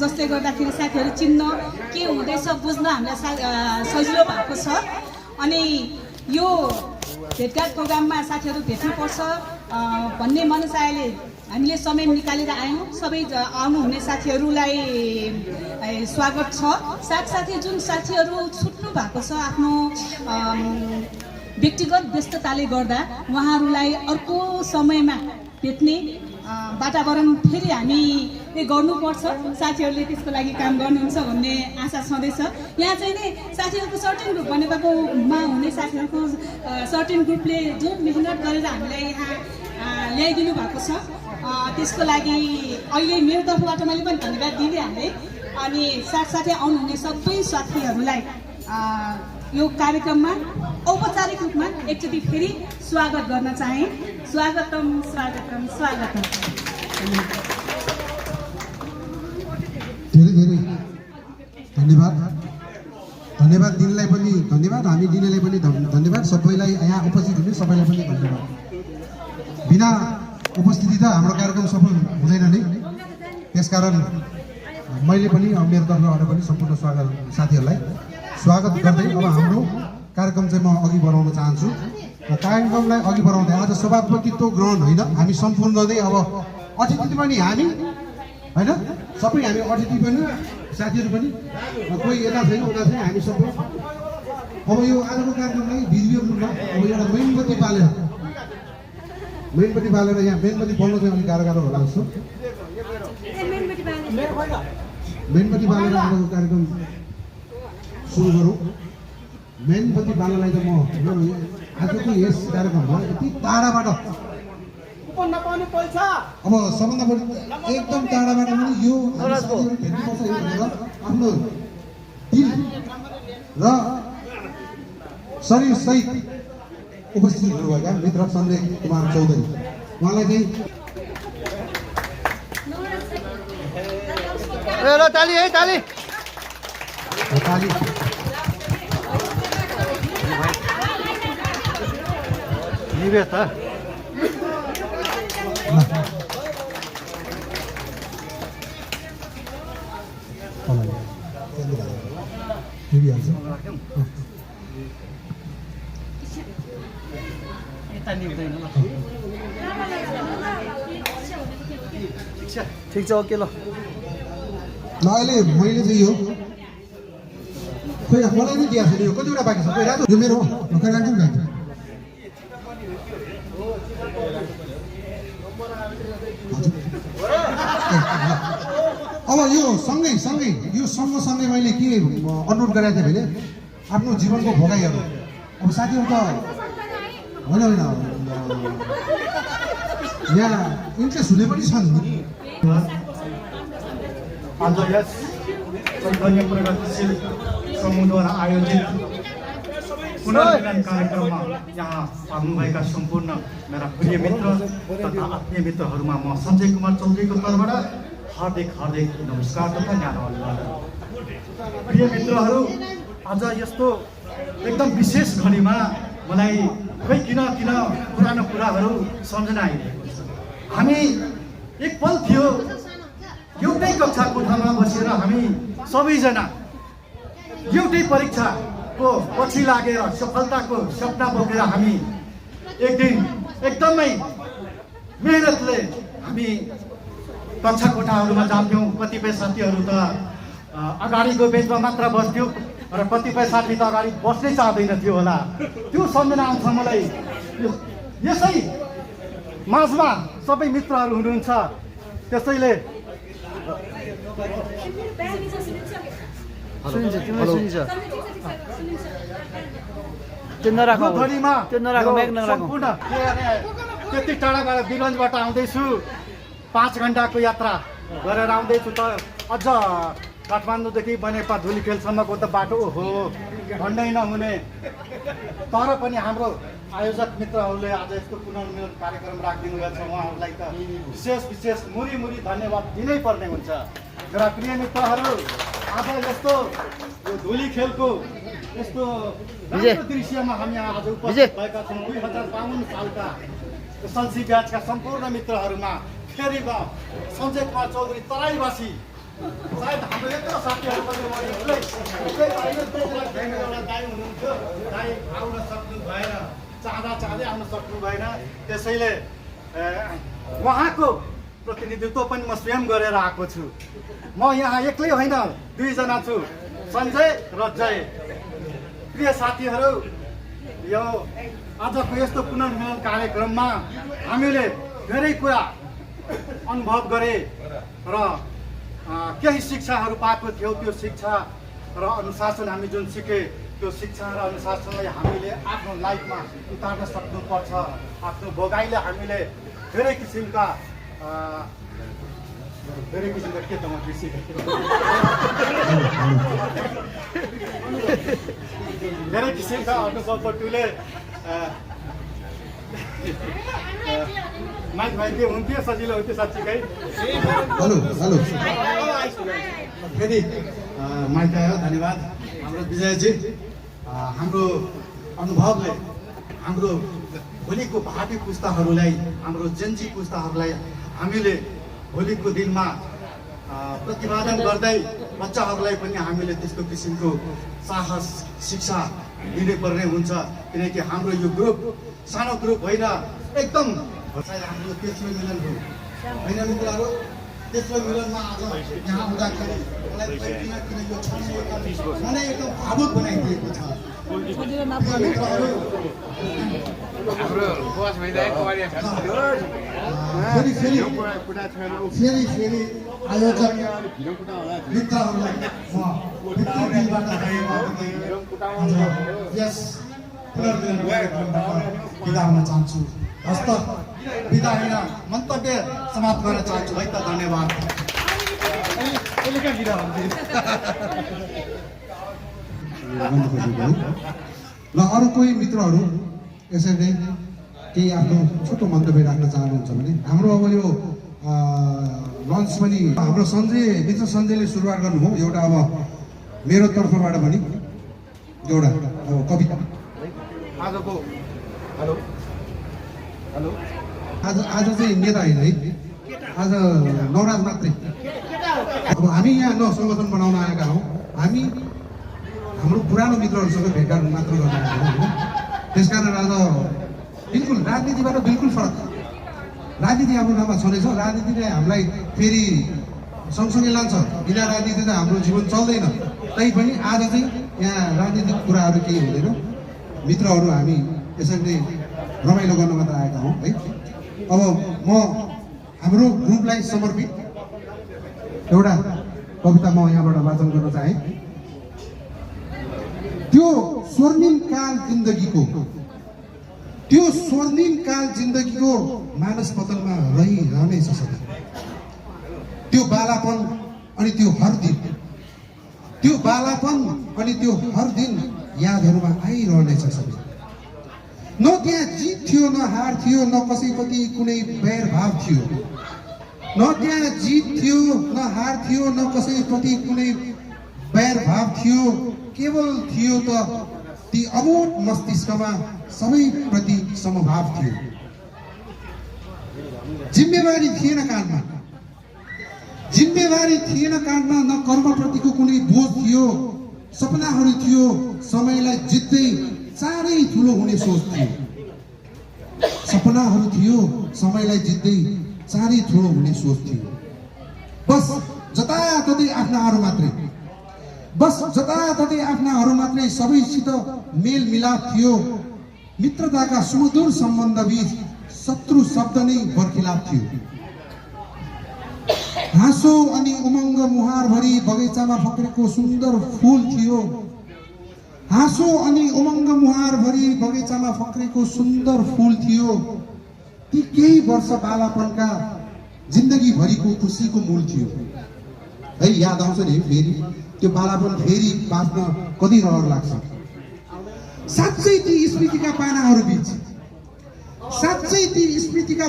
जसले गर्दाखेरि साथीहरू चिन्न के हुँदैछ बुझ्न हामीलाई सजिलो भएको छ। अनि यो भेटघाट प्रोग्राममा साथीहरू भेट्नुपर्छ भन्ने मनसायले हामीले समय निकालेर आयौँ। सबै आउनुहुने साथीहरूलाई स्वागत छ। साथसाथै जुन साथीहरू छुट्नु भएको छ आफ्नो व्यक्तिगत व्यस्तताले गर्दा उहाँहरूलाई अर्को समयमा भेट्ने वातावरण फेरि हामीले गर्नुपर्छ। साथीहरूले त्यसको लागि काम गर्नुहुन्छ भन्ने आशा छँदैछ। यहाँ चाहिँ नि साथीहरूको सर्टेन ग्रुप बनेपाकोमा हुने साथीहरूको सर्टेन ग्रुपले जुन मेहनत गरेर हामीलाई यहाँ ल्याइदिनु भएको छ त्यसको लागि अहिले मेरो तर्फबाट मैले पनि धन्यवाद दिइहालेँ। अनि साथसाथै आउनुहुने सबै साथीहरूलाई यो कार्यक्रममा औपचारिक रूपमा एकचोटि फेरि स्वागत गर्न चाहे। स्वागतम स्वागतम स्वागतम। धेरै धेरै धन्यवाद। धन्यवाद दिनलाई पनि धन्यवाद, हामी दिनेलाई पनि धन्यवाद। सबैलाई यहाँ उपस्थित हुने सबैलाई पनि धन्यवाद। बिना उपस्थिति त हाम्रो कार्यक्रम सफल हुँदैन नै। त्यसकारण मैले पनि मेरो तर्फबाट पनि सम्पूर्ण साथीहरूलाई स्वागत गर्दै अब हाम्रो कार्यक्रम चाहिँ म अघि बढाउन चाहन्छु। र कार्यक्रमलाई अघि बढाउँदै आज सभापतित्व ग्रहण होइन, हामी सम्पूर्ण नै अब अतिथि पनि हामी होइन, सबै हामी अतिथि पनि साथीहरू पनि कोही यता छैन उता छैन, हामी सबै अब यो आजको कार्यक्रमलाई भिडियोमा अब एउटा मेनबत्ती बालेर यहाँ मेनबत्ती बल्न चाहिँ अलिक गाह्रो होला जस्तो। मेनबत्ती बालेर आजको कार्यक्रम सुरु गरौँ। मेनबत्ती बाल्नलाई त म आजको यस कार्यक्रममा यति टाढाबाट अब सबभन्दा बढी एकदम टाढाबाट पनि यो साथीहरू भेट्नुपर्छ भनेर आफ्नो दिल र शरीर सहित उपस्थित हुनुभएका मित्र सञ्जय कुमार चौधरी उहाँलाई चाहिँ ताली है ताली ताली निवेश त ठिक छ ओके ल अहिले मैले चाहिँ यो खोइ मलाई नै दिएको छैन। यो कतिवटा बाँकी छ खोइ रातो यो मेरो हो खै राख्छु नि अब यो सँगै यो सँगसँगै मैले के अनुरोध गरेको थिएँ भने आफ्नो जीवनको भोगाइहरू अब साथीहरू त होइन यहाँ इन्ट्रेस्ट हुने पनि छन्। आज यस चैतन्य प्रगतिशील समूहद्वारा आयोजित पुनर्मिलन कार्यक्रममा यहाँ आउनुभएका सम्पूर्ण मेरा प्रिय मित्र तथा आत्मीय मित्रहरूमा म सञ्जय कुमार चौधरीको तर्फबाट हार्दिक नमस्कार तथा न्यानो अभिवादन। प्रिय मित्रहरू, आज यस्तो एकदम विशेष घडीमा मलाई खै किन पुरानो कुराहरू सम्झना आइरहेको छ। हामी एक पल थियो एउटै कक्षा कोठामा बसेर हामी सबैजना एउटै परीक्षाको पछि लागेर सफलताको सपना बोकेर हामी एक दिन एकदमै मेहनतले हामी कक्षा कोठाहरूमा जान्थ्यौँ। कतिपय साथीहरू त अगाडिको बेन्चमा मात्र बस्थ्यो र कतिपय साथी त अगाडि बस्नै चाहँदैन थियो होला। त्यो सम्झना आउँछ मलाई। यसै माझमा सबै मित्रहरू हुनुहुन्छ, त्यसैले सम्पूर्ण त्यति टाढाबाट वीरगञ्जबाट आउँदैछु, 5 घन्टाको यात्रा गरेर आउँदैछु त अझ काठमाडौँदेखि बनेपा धुलीखेलसम्मको त बाटो ओहो भन्दै नहुने। तर पनि हाम्रो आयोजक मित्रहरूले आज यस्तो पुनर्मिलन कार्यक्रम राखिदिनु भएको छ, उहाँहरूलाई त विशेष मुरी धन्यवाद दिनै पर्ने हुन्छ। मेरा प्रिय मित्रहरू, आज यस्तो यो धुलीखेलको यस्तो दृश्यमा हामी आज उपस्थित भएका छौँ। 2052 सालका एसएलसी ब्याचका सम्पूर्ण मित्रहरूमा फेरि सञ्जय कुमार चौधरी तराईवासी सायद हाम्रो यत्रो साथीहरू पनि उसले एउटा दाइ हुनुहुन्थ्यो, दाइ आउन सक्नु भएन, चाहँदै आउन सक्नु भएन। त्यसैले उहाँको प्रतिनिधित्व पनि म स्वयं गरेर आएको छु। म यहाँ एक्लै होइन, दुईजना छु, सञ्जय र जय। प्रिय साथीहरू, यो आजको यस्तो पुनर्मिलन कार्यक्रममा हामीले धेरै कुरा अनुभव गरे र केही शिक्षाहरू पाएको थियो। त्यो शिक्षा र अनुशासन हामी जुन सिके, त्यो शिक्षा र अनुशासनलाई हामीले आफ्नो लाइफमा उतार्न सक्नुपर्छ। आफ्नो भोगाइले हामीले धेरै किसिमका के त म धेरै किसिमका अनुभव बटुले माइक भाइले हुन्थ्यो, सजिलो हुन्थ्यो साँच्चीकै। हेलो हेलो फेरि माइक आयो, धन्यवाद हाम्रो विजयजी। हाम्रो अनुभवले हाम्रो भोलिको भावी पुस्ताहरूलाई, हाम्रो जेन्जी पुस्ताहरूलाई हामीले भोलिको दिनमा प्रतिपादन गर्दै बच्चाहरूलाई पनि हामीले त्यस्तो किसिमको साहस शिक्षा दिनुपर्ने हुन्छ। किनकि हाम्रो यो ग्रुप सानो ग्रुप होइन, एकदम हाम्रो तेस्रो मिलन हो होइन मित्रहरू। तेस्रो मिलनमा आज यहाँ आउँदाखेरि मलाई किन यो मलाई एकदम भावुक बनाइदिएको छ। फेरि आयोजक मित्रहरूलाई म दिलबाट यस पुनर्मिलन कार्यक्रमबाट बिदा हुन चाहन्छु। हस्त बिदा होइन, मन्तव्य समाप्त गर्न चाहन्छु है त। धन्यवाद। र अरू कोही मित्रहरू यसरी केही आफ्नो छोटो मन्तव्य राख्न चाहनुहुन्छ भने हाम्रो अब यो लन्च पनि हाम्रो मित्र सञ्जयले सुरुवात गर्नुभयो। एउटा अब मेरो तर्फबाट पनि एउटा अब कविता आजको हेलो हेलो आज चाहिँ नेता होइन है, आज नवराज मात्रै। अब हामी यहाँ न सङ्गठन बनाउन आएका हौँ, हामी हाम्रो पुरानो मित्रहरूसँग भेटघाट मात्र गर्न आएका हौँ होइन। त्यसकारण आज बिल्कुल राजनीतिबाट बिल्कुल फरक। राजनीति हाम्रो ठाउँमा छँदैछ, राजनीतिले हामीलाई फेरि सँगसँगै लान्छ। बिना राजनीति त हाम्रो जीवन चल्दैन। तैपनि आज चाहिँ यहाँ राजनीतिक कुराहरू केही हुँदैन। मित्रहरू हामी यसरी रमाइलो गर्न मात्र आएका हौँ है। अब म हाम्रो ग्रुपलाई समर्पित एउटा कविता म यहाँबाट वाचन गर्न चाहेँ। त्यो स्वर्णिम काल जिन्दगीको मानस पतनमा रहिरहनेछ सधैँ। त्यो बालापन अनि त्यो हर दिन यादहरूमा आइरहनेछ सधैँ। न त्यहाँ जित थियो, न हार थियो, न कसैप्रति कुनै बैर भाव थियो। न त्यहाँ जित थियो, न हार थियो, न कसैप्रति कुनै बैर भाव थियो। केवल थियो त ती अमोट मस्तिष्कमा सबैप्रति समभाव थियो। जिम्मेवारी थिएन काँधमा, न कर्मप्रतिको कुनै बोझ थियो। सपनाहरू थियो, समयलाई जित्दै चाँडै ठुलो हुने सोच थियो। बस जताततै आफ्नाहरू मात्रै सबैसित मेल मिलाप थियो। मित्रताका सुमधुर सम्बन्ध बीच शत्रु शब्द नै बर्खिलाप थियो। हाँसो अनि उमङ्ग मुहारभरि बगैँचामा फक्रेको सुन्दर फुल थियो। ती केही वर्ष बालापनका जिन्दगीभरिको खुसीको मूल थियो है। याद आउँछ नि फेरि त्यो बालापन फेरि बाँच्न कति रहर लाग्छ। साँच्चै ती स्मृतिका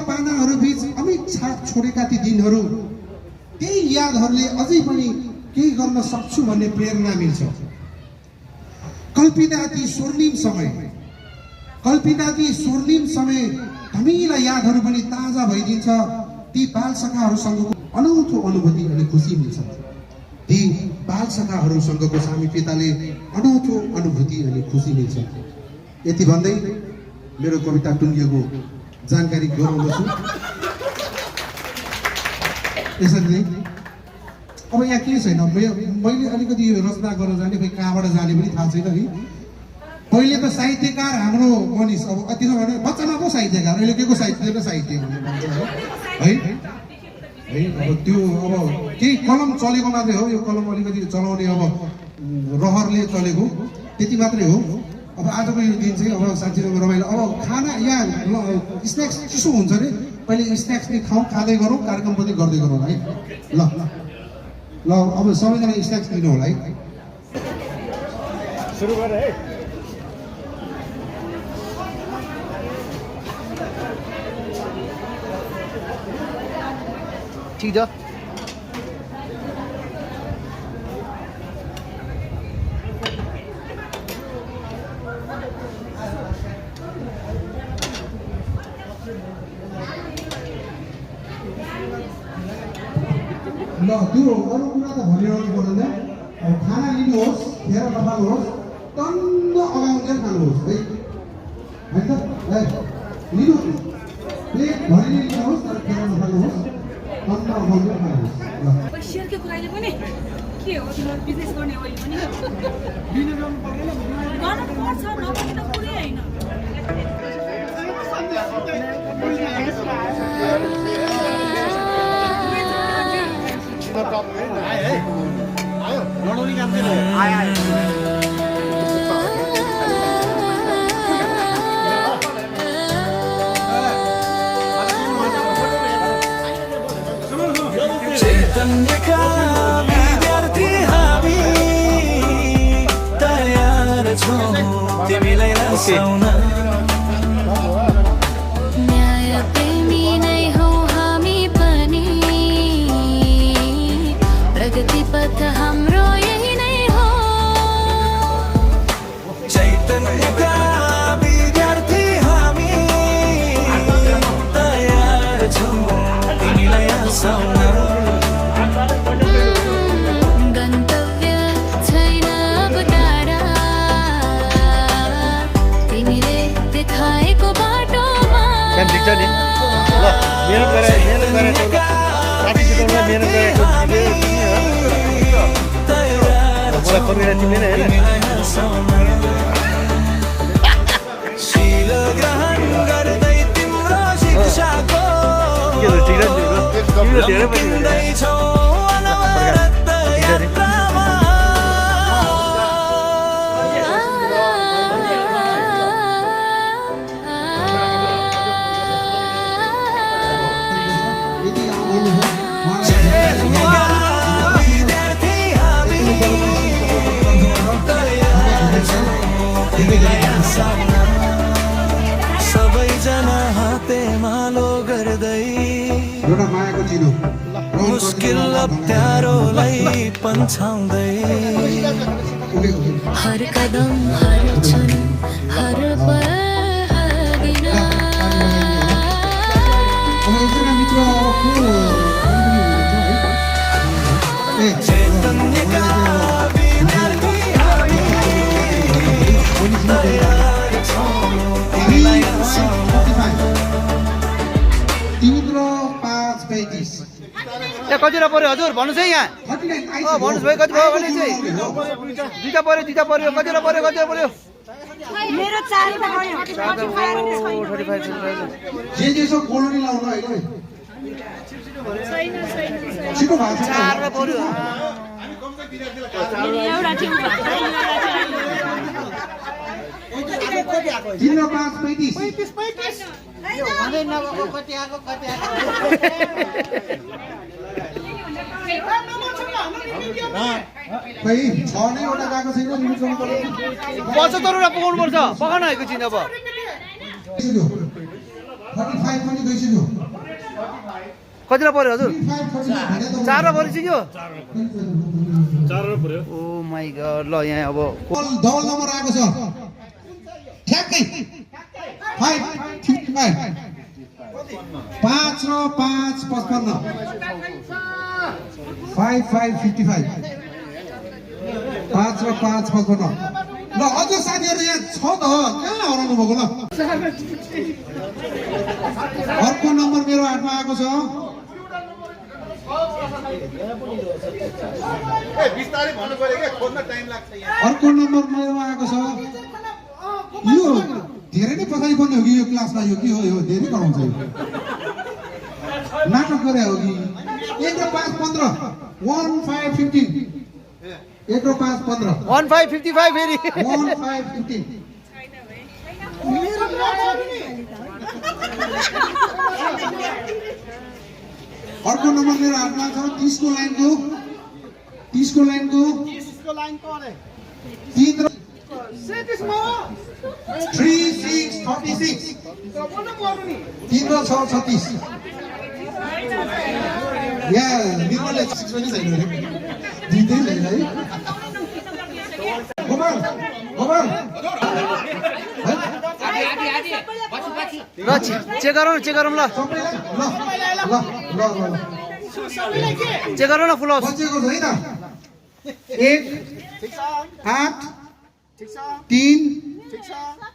पानाहरू बीच अमिट छाप छोडेका ती दिनहरू, त्यही यादहरूले अझै पनि केही गर्न सक्छु भन्ने प्रेरणा मिल्छ। कल्पिता ती स्वर्णिम समय धमिला यादहरू पनि ताजा भइदिन्छ। ती बालसखाहरूसँगको अनौठो अनुभूति अनि खुसी मिल्छ। बालसखाहरूसँगको सामिप्यताले अनौठो अनुभूति अनि खुसी मिल्छ। यति भन्दै मेरो कविता टुङ्गिएको जानकारी गराउँदछु। यसरी नै अब यहाँ के छैन, मैले अलिकति यो रचना गर्न जाने, खोइ कहाँबाट जाने पनि थाहा छैन नि। पहिले त साहित्यकार हाम्रो मनिस, अब अतिसम्म भने बच्चामा पो साहित्यकार, अहिले के को साहित्य साहित्य है है। अब त्यो अब केही कलम चलेको मात्रै हो, यो कलम अलिकति चलाउने अब रहरले चलेको त्यति मात्रै हो। अब आजको यो दिन चाहिँ अब साँच्चै रमाइलो। अब खाना यहाँ स्न्याक्स चिसो हुन्छ अरे, पहिले स्न्याक्स नै खाउँ, खाँदै गरौँ, कार्यक्रम पनि गर्दै गरौँ है। ल ल अब सबैजना स्न्याक्स लिनु होला है। सुरु गरे है। ठिक छ। ल त्यो अरू कुरा त भनिरहनु पर्दैन। अब खाना लिनुहोस्, खेर नखानुहोस्, टन्न अगाउँदै खानुहोस् है, होइन त? लिनुहोस्, प्लेट भरि लिनुहोस् तर खेर नखानुहोस्, टन्न अगाउँदै खानुहोस्। ल सेयरको कुराले पनि के हो, तिम्रो बिजनेस गर्ने हो पनि गर्नुपर्छ, नगर्ने त कुरै होइन। लडाउने काम चाहिँ आयो चैतन्यका विद्यार्थी हामी तयार छौँ तिमीलाई रसाउन। न्याय प्रेमी नै हौ हामी पनि, प्रगति पथ हाम्रो यही नै हो। चैतन्यका विद्यार्थी हामी तयार छौँ तिमीलाई रसाउन। गन्तव्य छैन अब टाढा, तिमीले देखाएको बाटोमा। काम ठिक छ नि। ल मेहनत गरे साथी सिकाउनुमा मेहनत गरेको मलाई खोपेर तिमीले नै शील ग्रहण गर्दै तिम्रो शिक्षाको किन्दैछौ अनवरत यात्रामा। यदि आउनुहुन्छ विद्यार्थी हामी तयार छौँ तिमीलाई हँसाउन। सबैजना हातेमालो गर्दै एउटा मायाको चिनो मुस्किल अप्ठ्यारोलाई पन्छाउँदै हर कदम हर क्षण हर पल हर दिन। अब एकजना मित्र चैतन्यका विद्यार्थी हामी तयार छौँ तिमीलाई हँसाउन। 3:35 यहाँ कतिवटा पऱ्यो हजुर भन्नुहोस् है यहाँ। भन्नुहोस् भाइ कति भयो भने चाहिँ दुईवटा पऱ्यो कतिवटा पऱ्यो मेरो 4 भयो। 45 जे छ कोलोनी लाउनु होइन छिटो भएको छ। 4 पऱ्यो। एउटा टिम भएको 3:35 खै 6 नै एउटा गएको छैन लिमिट गर्नु पर्यो। 75 वटा पुगाउनु पर्छ, पकाउन आएको छिन् अब। 45 पनि गइसक्यो। कतिवटा पऱ्यो हजुर? 45 4 परिसक्यो। ओ माई गड। ल यहाँ अब डबल नम्बर आएको छ ठ्याक्कै 555 5 र 5 55 5555 5 र 5 55 ल अझ साथीहरु यहाँ छ त कहाँ हराउनु भएको ल अर्को नम्बर मेरो हातमा आएको छ अर्को नम्बर मेरोमा आएको छ यो धेरै नै पछाडि पर्ने हो कि यो क्लासमा यो के हो यो धेरै कराउँछ यो नाटक गरे हो कि 1 र 5 15 1 5 15 1 र 5 15 1555 फेरि 1 5 15 अर्को नम्बर मेरो हातमा छ 30 को लाइनको 3 र 3 6 36 3 र 6 36 यहाँ निर्मलले 6 पनि छैन रे दिँदै छैन है गोपाल ल चेक गरौँ चेक गरौँ ल सबैलाई ल चेक गरौँ न फुल हाउस बचेको छैन 1 8 3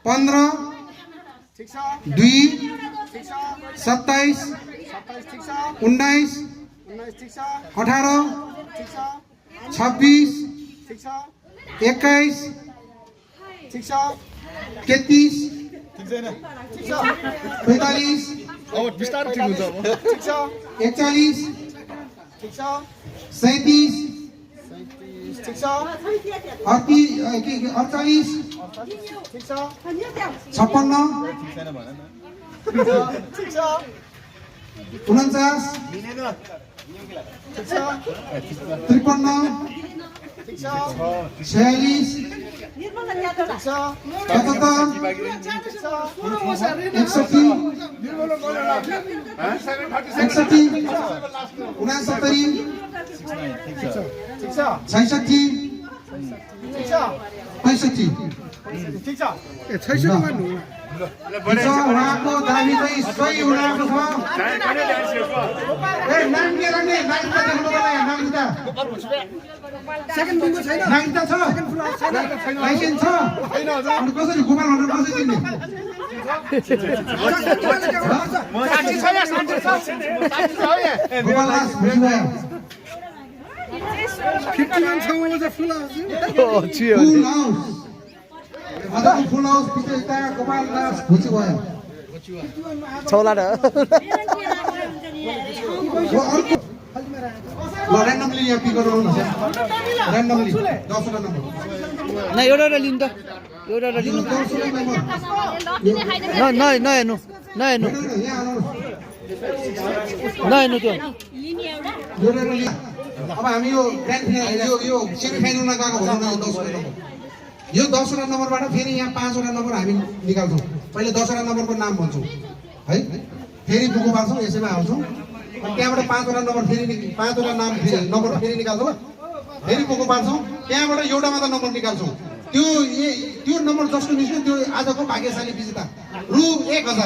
15 2 27 19 18 26 21 33 45 41 37 48 उहाँको दाबी चाहिँ सही उहाँको छ ए नाम के राख्ने नागरिकता देख्नु होला यहाँ नागरिकता नागरिकता छ लाइसेन्स छ अनि कसरी गोपाल भनेर कसरी चिन्ने गोपाल दास बुझ्नुभयो फुल हाउस अझ फुल हाउस विशेषता गोपाल दास बुझ्नुभयो छौला र ऱ्यान्डमली यहाँ पिक गरौँ न ऱ्यान्डमली 10 वटा नम्बर न एउटा लिनु त एउटा लिनु 10 वटा नम्बर नहेर्नु नहेर्नु नहेर्नु त्यो अब हामी यो ग्रान्ड फाइनल यो सेमी फाइनलमा गएको भनौँ न 10 वटा नम्बर यो 10 वटा नम्बरबाट फेरि यहाँ 5 वटा नम्बर हामी निकाल्छौँ पहिले 10 वटा नम्बरको नाम भन्छौँ है फेरि बुकु पार्छौँ यसैमा हाल्छौँ अनि त्यहाँबाट 5 वटा नम्बर फेरि 5 वटा नाम फेरि नम्बर फेरि निकाल्छौँ फेरि बुकु पार्छौँ त्यहाँबाट एउटा मात्र नम्बर निकाल्छौँ त्यो नम्बर जसको निस्क्यो त्यो आजको भाग्यशाली विजेता रु 1000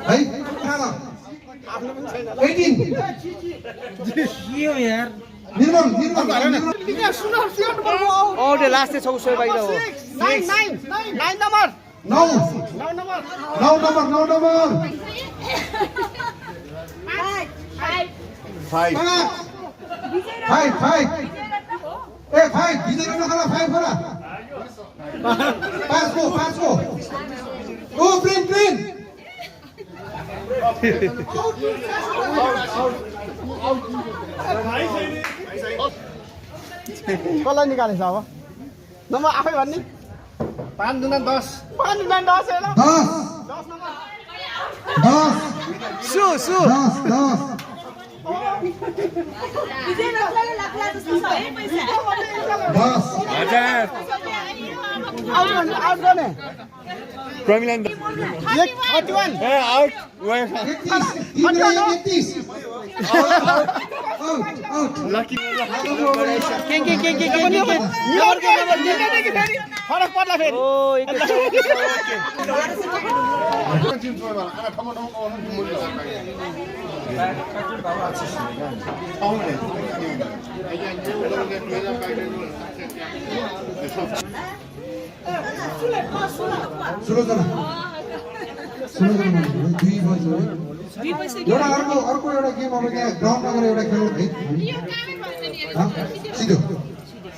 है 18 निर्मल औटे लास्ट छ उसो बाहिर हो 9 नम्बर 5 ए 5 भिजेर नखला 5 होला 5 को ओ प्रिन्ट कसलाई निकालेछ अब नम्बर आफै भन्ने 5 दुना 10 सु फरक पर्ला फेरि 16जना 16जना दुई बज एउटा अर्को एउटा गेम अब यहाँ ग्राउन्डमा गएर एउटा खेलौँ है सिधो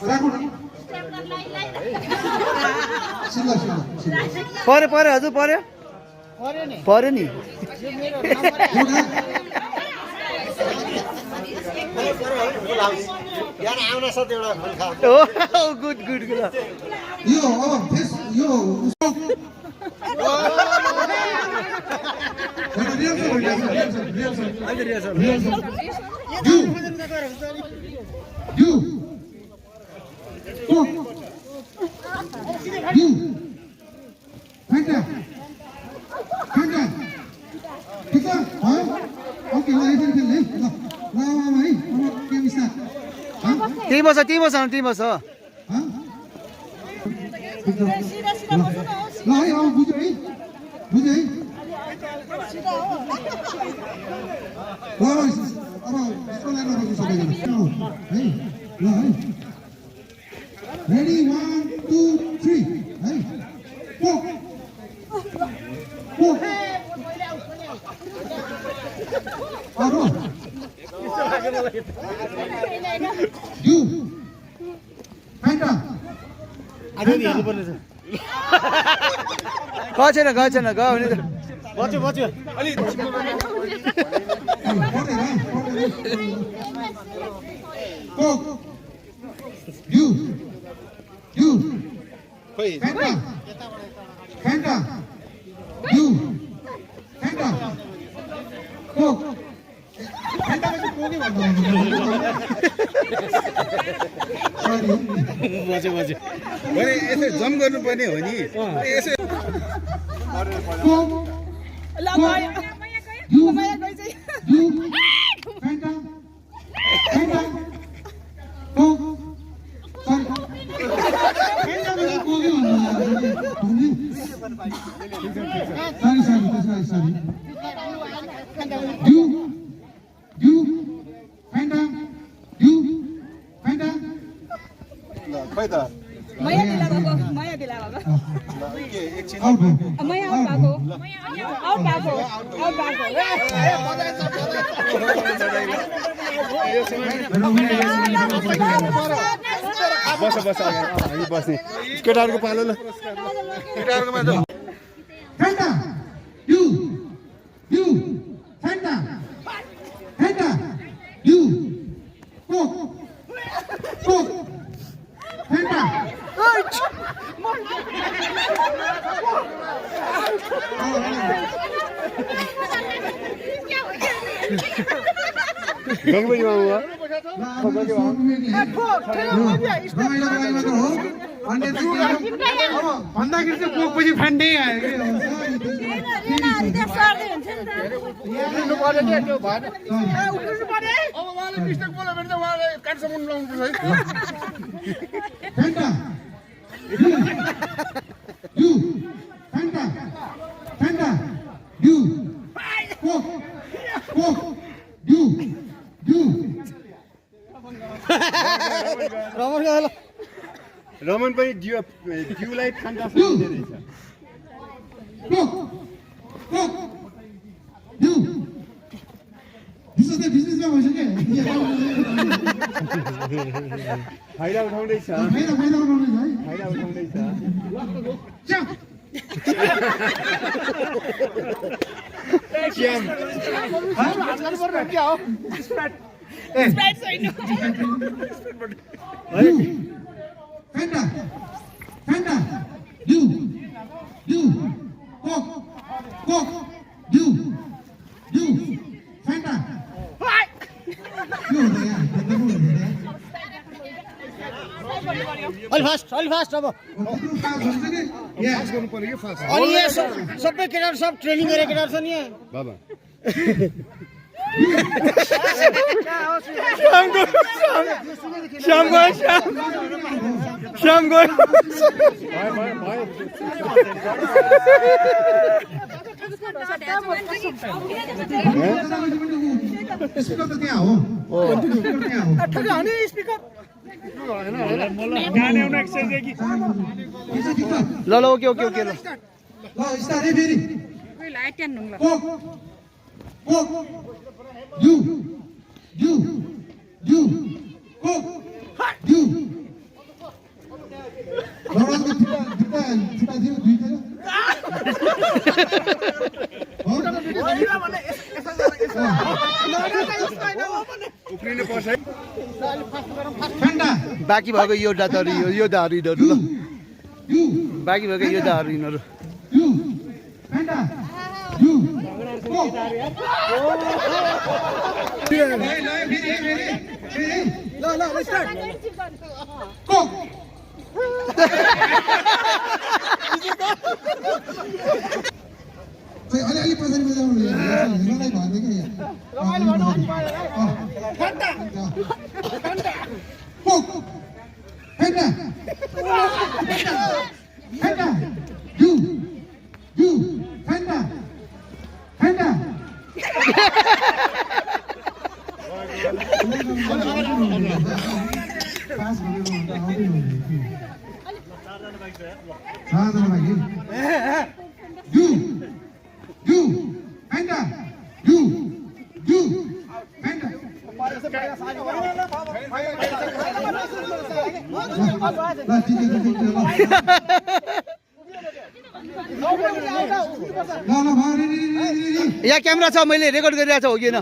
राखौँ न सिधा पर्यो पर्यो हजुर पर्यो पर्यो नि गुड गुड गुड यो अब फेस यो त्यही बस ल है अब बुझ्यो है बुझ्यो है अब यस्तो लाग्न सक्छ सबैजना है ल है रेडी 1 2 3 है गो अरो यु फाइटा गएको छैन गयो भने त बच्यो अलि Go. You. Fanta. You. Fanta. Go. Fanta में तो कोई बात नहीं। Sorry. बच्यो भने यसो जम गर्नुपर्ने हो नि यसो Go. ल माया गइ चाहिँ You. Fanta. Go. Sorry. Fanta में तो कोई बात नहीं। Sorry. You. Fanta. खै त माया दिला बाबा Out go. माया आउट भएको बस हामी बस्ने केटाहरूको पालो ल केटाहरूकोमा त Fanta. You. Fanta. You. Go. Fanta. गङ्गबैमा हुआ भन्दाखेरि चाहिँ कोकपछि फान्डै आयो Fanta. You. Fanta. You. Coke. You. Raman पनि जिउलाई खान्दा दिँदै रहेछ Coke. You. बिजनेसमा भइसक्यो फाइदा उठाउँदैछ फाइदा उठाउनु है फाइदा उठाउँदैछ Fanta. You. Coke. You. Fanta. अलि फास्ट अब पास गर्नु पर्यो कि फास्ट अनि यहाँ सबै केटाहरू सब ट्रेनिङ गरेको केटाहरू छ नि यहाँ बाबा श्याम गयो स्पिकर त त्यहाँ हो स्पिकर त्यहाँ हो ल ल ओके ओके ओके ल ल स्टार्ट है फेरि को यु यु यु को यु लडाको दुईटा दियो दुईटा बाँकी भएको यो डाटाहरू यो दाहरू यिनीहरू ल बाँकी भएको यो दाहरू यिनीहरू यु फेन्टा यु को ल स्टार्ट को अलिअलि पछाडि बजाउनु हेर्नलाई भन्दै क्या यहाँ क्यामेरा छ मैले रेकर्ड गरिरहेको छ हो कि होइन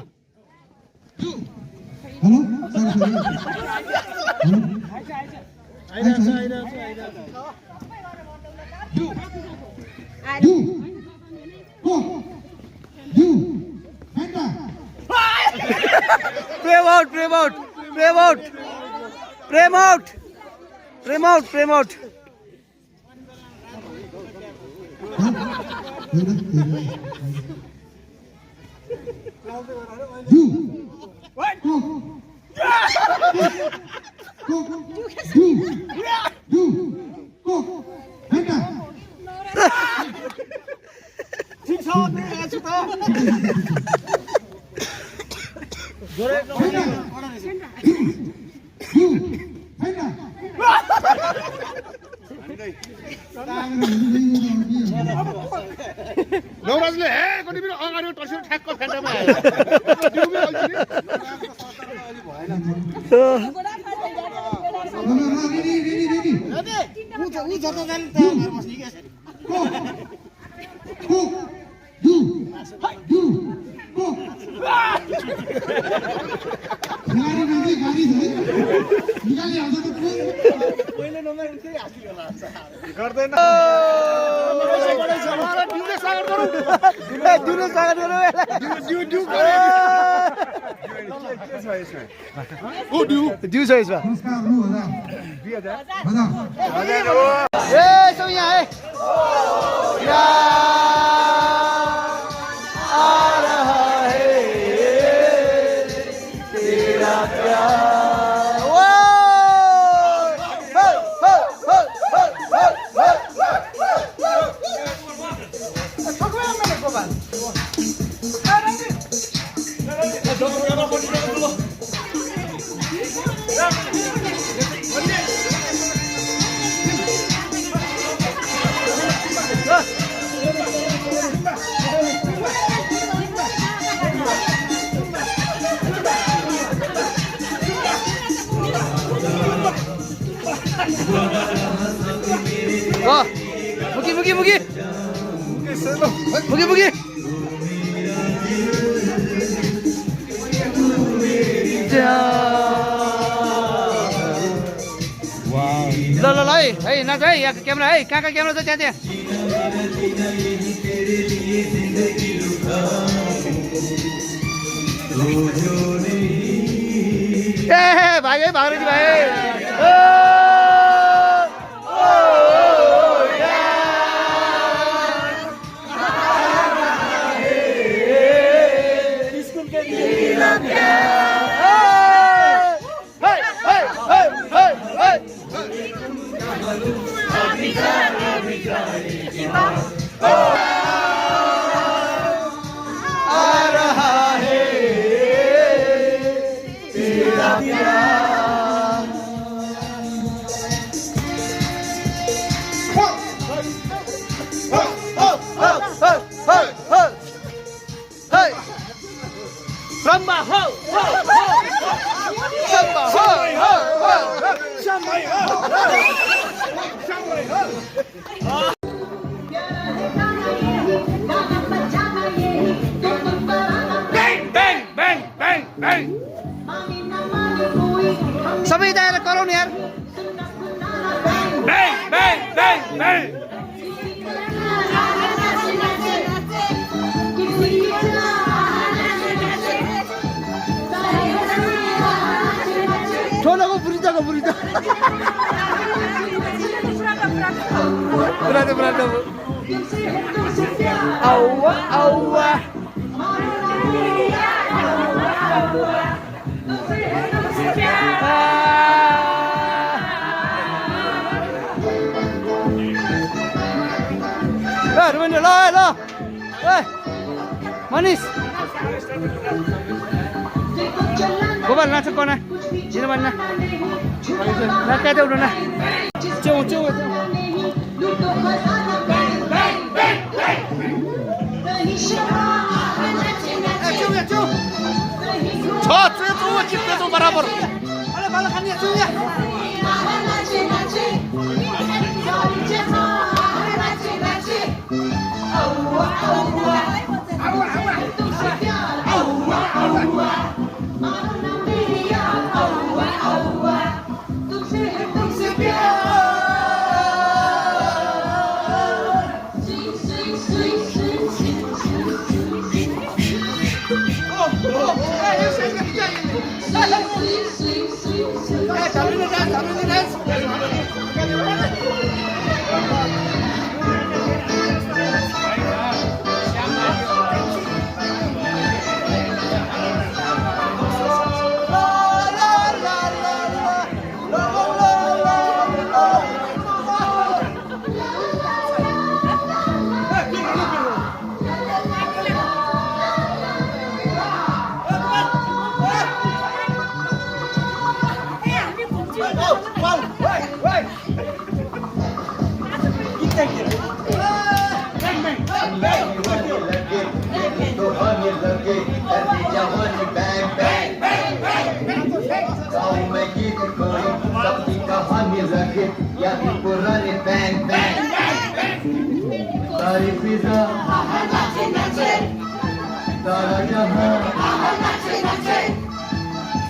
Frame out, frame out, frame out, frame out, frame out, frame out. नवराजले हे कति बेला अगाडि टर्सेर ठ्याक्क फेन्टामा आयो गर्दैन Mugi. ल है नाच है यहाँ क्यामेरा है कहाँ क्यामेरा छ त्यहाँ ए भाइ भाग्रेजी भाइ Samba ho! Samba ho! सबै जाएर कराउने यार ठोलोको बुढिदाको बुढिदा पुरानो आउवा आउवा रुमेन ल ल ए मनिष गोपाल नाच कोना जिन बन्ना ना क्या दे उड़ना चौ चौ छ बराबर अरे बाला खानी चुया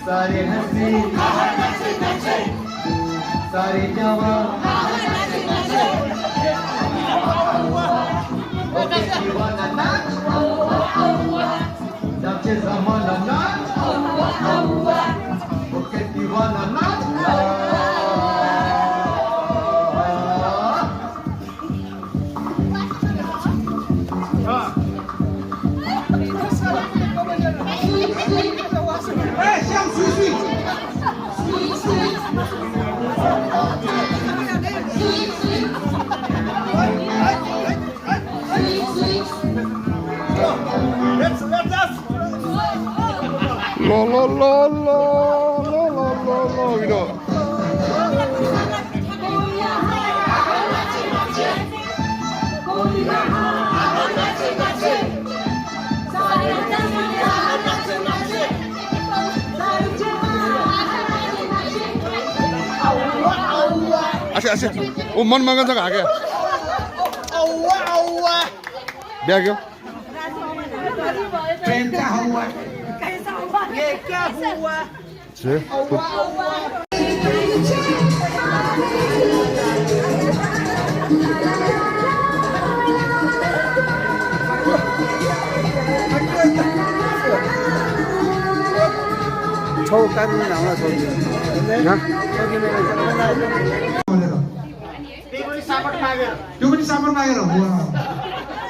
सारे हंसी सारे जवान ओके दीवाना नाच सबसे ज़माना नाच ओके दीवाना नाच अच्छा वो मन मगन तक आ गया ब्याह क्यों ट्रेन क्या हुआ ये क्या हुआ छौ कानुन हाम्रा छौ त्यो पनि सामान मागेर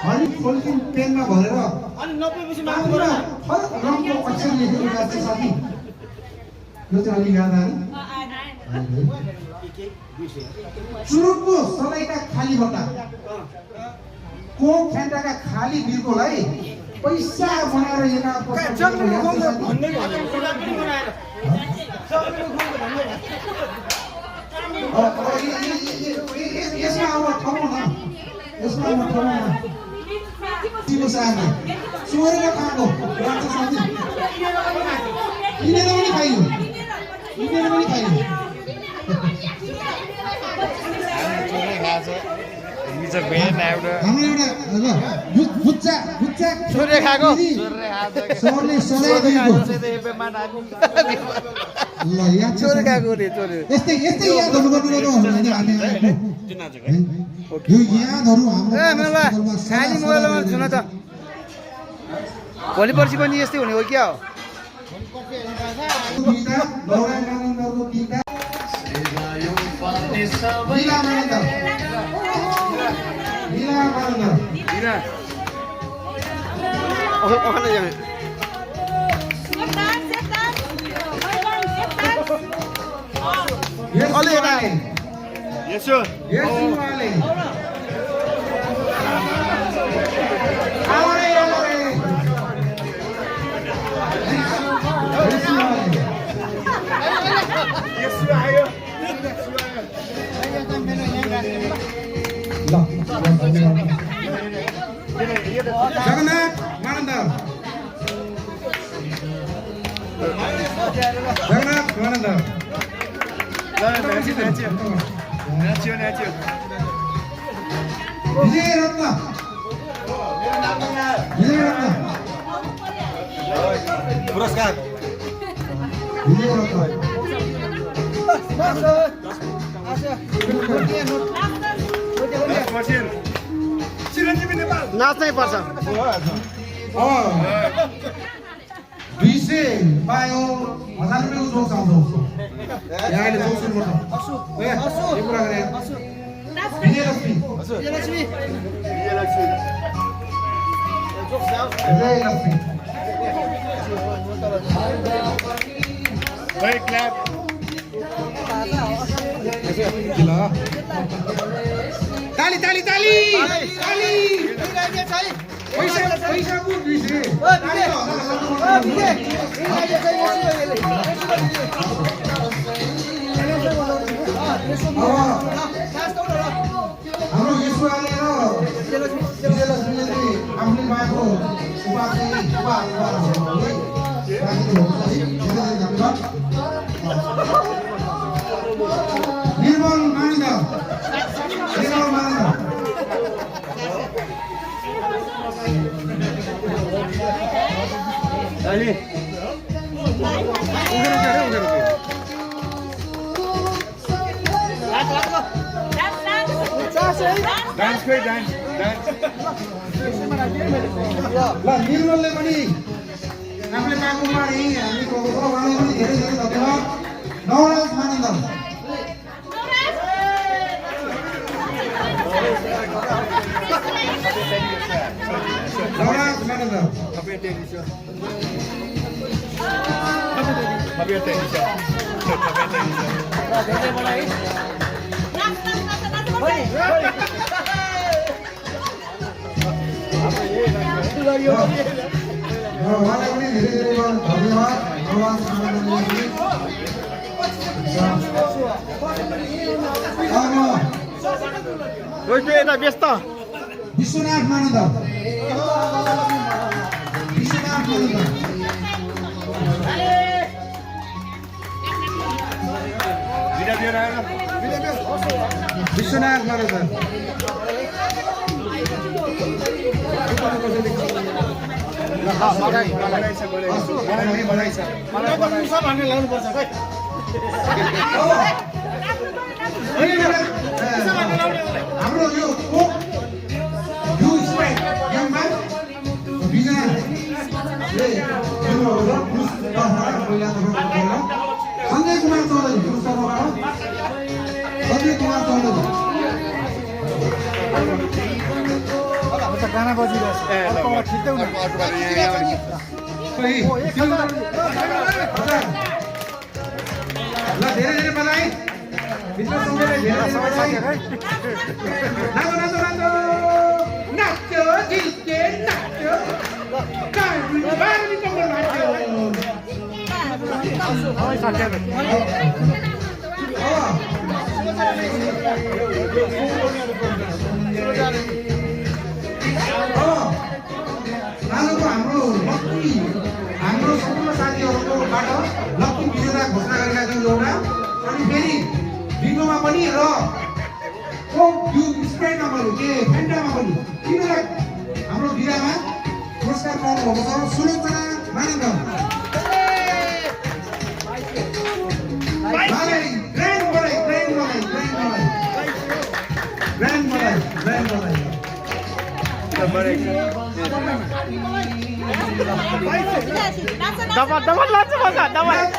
हरिक पोलिथिन पेनमा भरेर रङको अक्षर लेखेको गाछ साथी यो चाहिँ अलि याद आयो चुरुकको सलाइका खाली बट्टा कोक फ्यान्टाका खाली बिर्कोलाई पैसा बनाएर तिम्रो साथी सोरेर खाएको राख्छ साथी किनेर पनि खाइयो हाम्रो एउटा बुच्चा छोरे खाएको सरले सलाइदिएको ल याद छ छोरे खाएको रे छोरे यस्तै यादहरू गर्नु होइन हामी आएको यो यादहरू हाम्रो ए मेला खाली मोबाइलमा सुन त भोलि पर्सि पनि यस्तै हुने हो क्या हो जगन्नाथ मानन्द विजय रत्न पुरस्कार नाच्नै पर्छ 200 पायो 1000 रुपियाँको जोक्स आउँछ यहाँले जोक्स गर्छ ए यो कुरा गरे विजयलक्ष्मी ताली ताली ताली ताली पैसा को 200 हाम्रो यसोले र विजयलक्ष्मीले चाहिँ आफूले पाएको निर्मल मानिन्द ल निर्मलले पनि आफूले पाएको हामी उहाँलाई पनि धेरै धेरै धन्यवाद नवराज मानन्द उहाँलाई पनि धेरै धेरै धन्यवाद नवराज मानन्दले यता व्यस्त विश्वनाथ मानन्द विश्वनाथ मानन्द हाम्रो यो संजय कुमार चौधरी संजय कुमार चौधरी गाना ल धेरै धेरै बधाई मित्र संजयले धेरै बधाई नाचो नाचो नाचो नाच्यो जिल्के नाच्यो काली बारी कमल नाच्यो आजको हाम्रो सम्पूर्ण साथीहरूकोबाट लक्की विजेता घोषणा गरेका छौँ एउटा अनि फेरि बिङ्गोमा पनि र यो स्प्राइटमा पनि के फेन्टामा पनि तिनीहरूलाई हाम्रो बिदामा पुरस्कार पाउनुभएको छ Sulochana मानन्द Dapat langsung masak, dapat.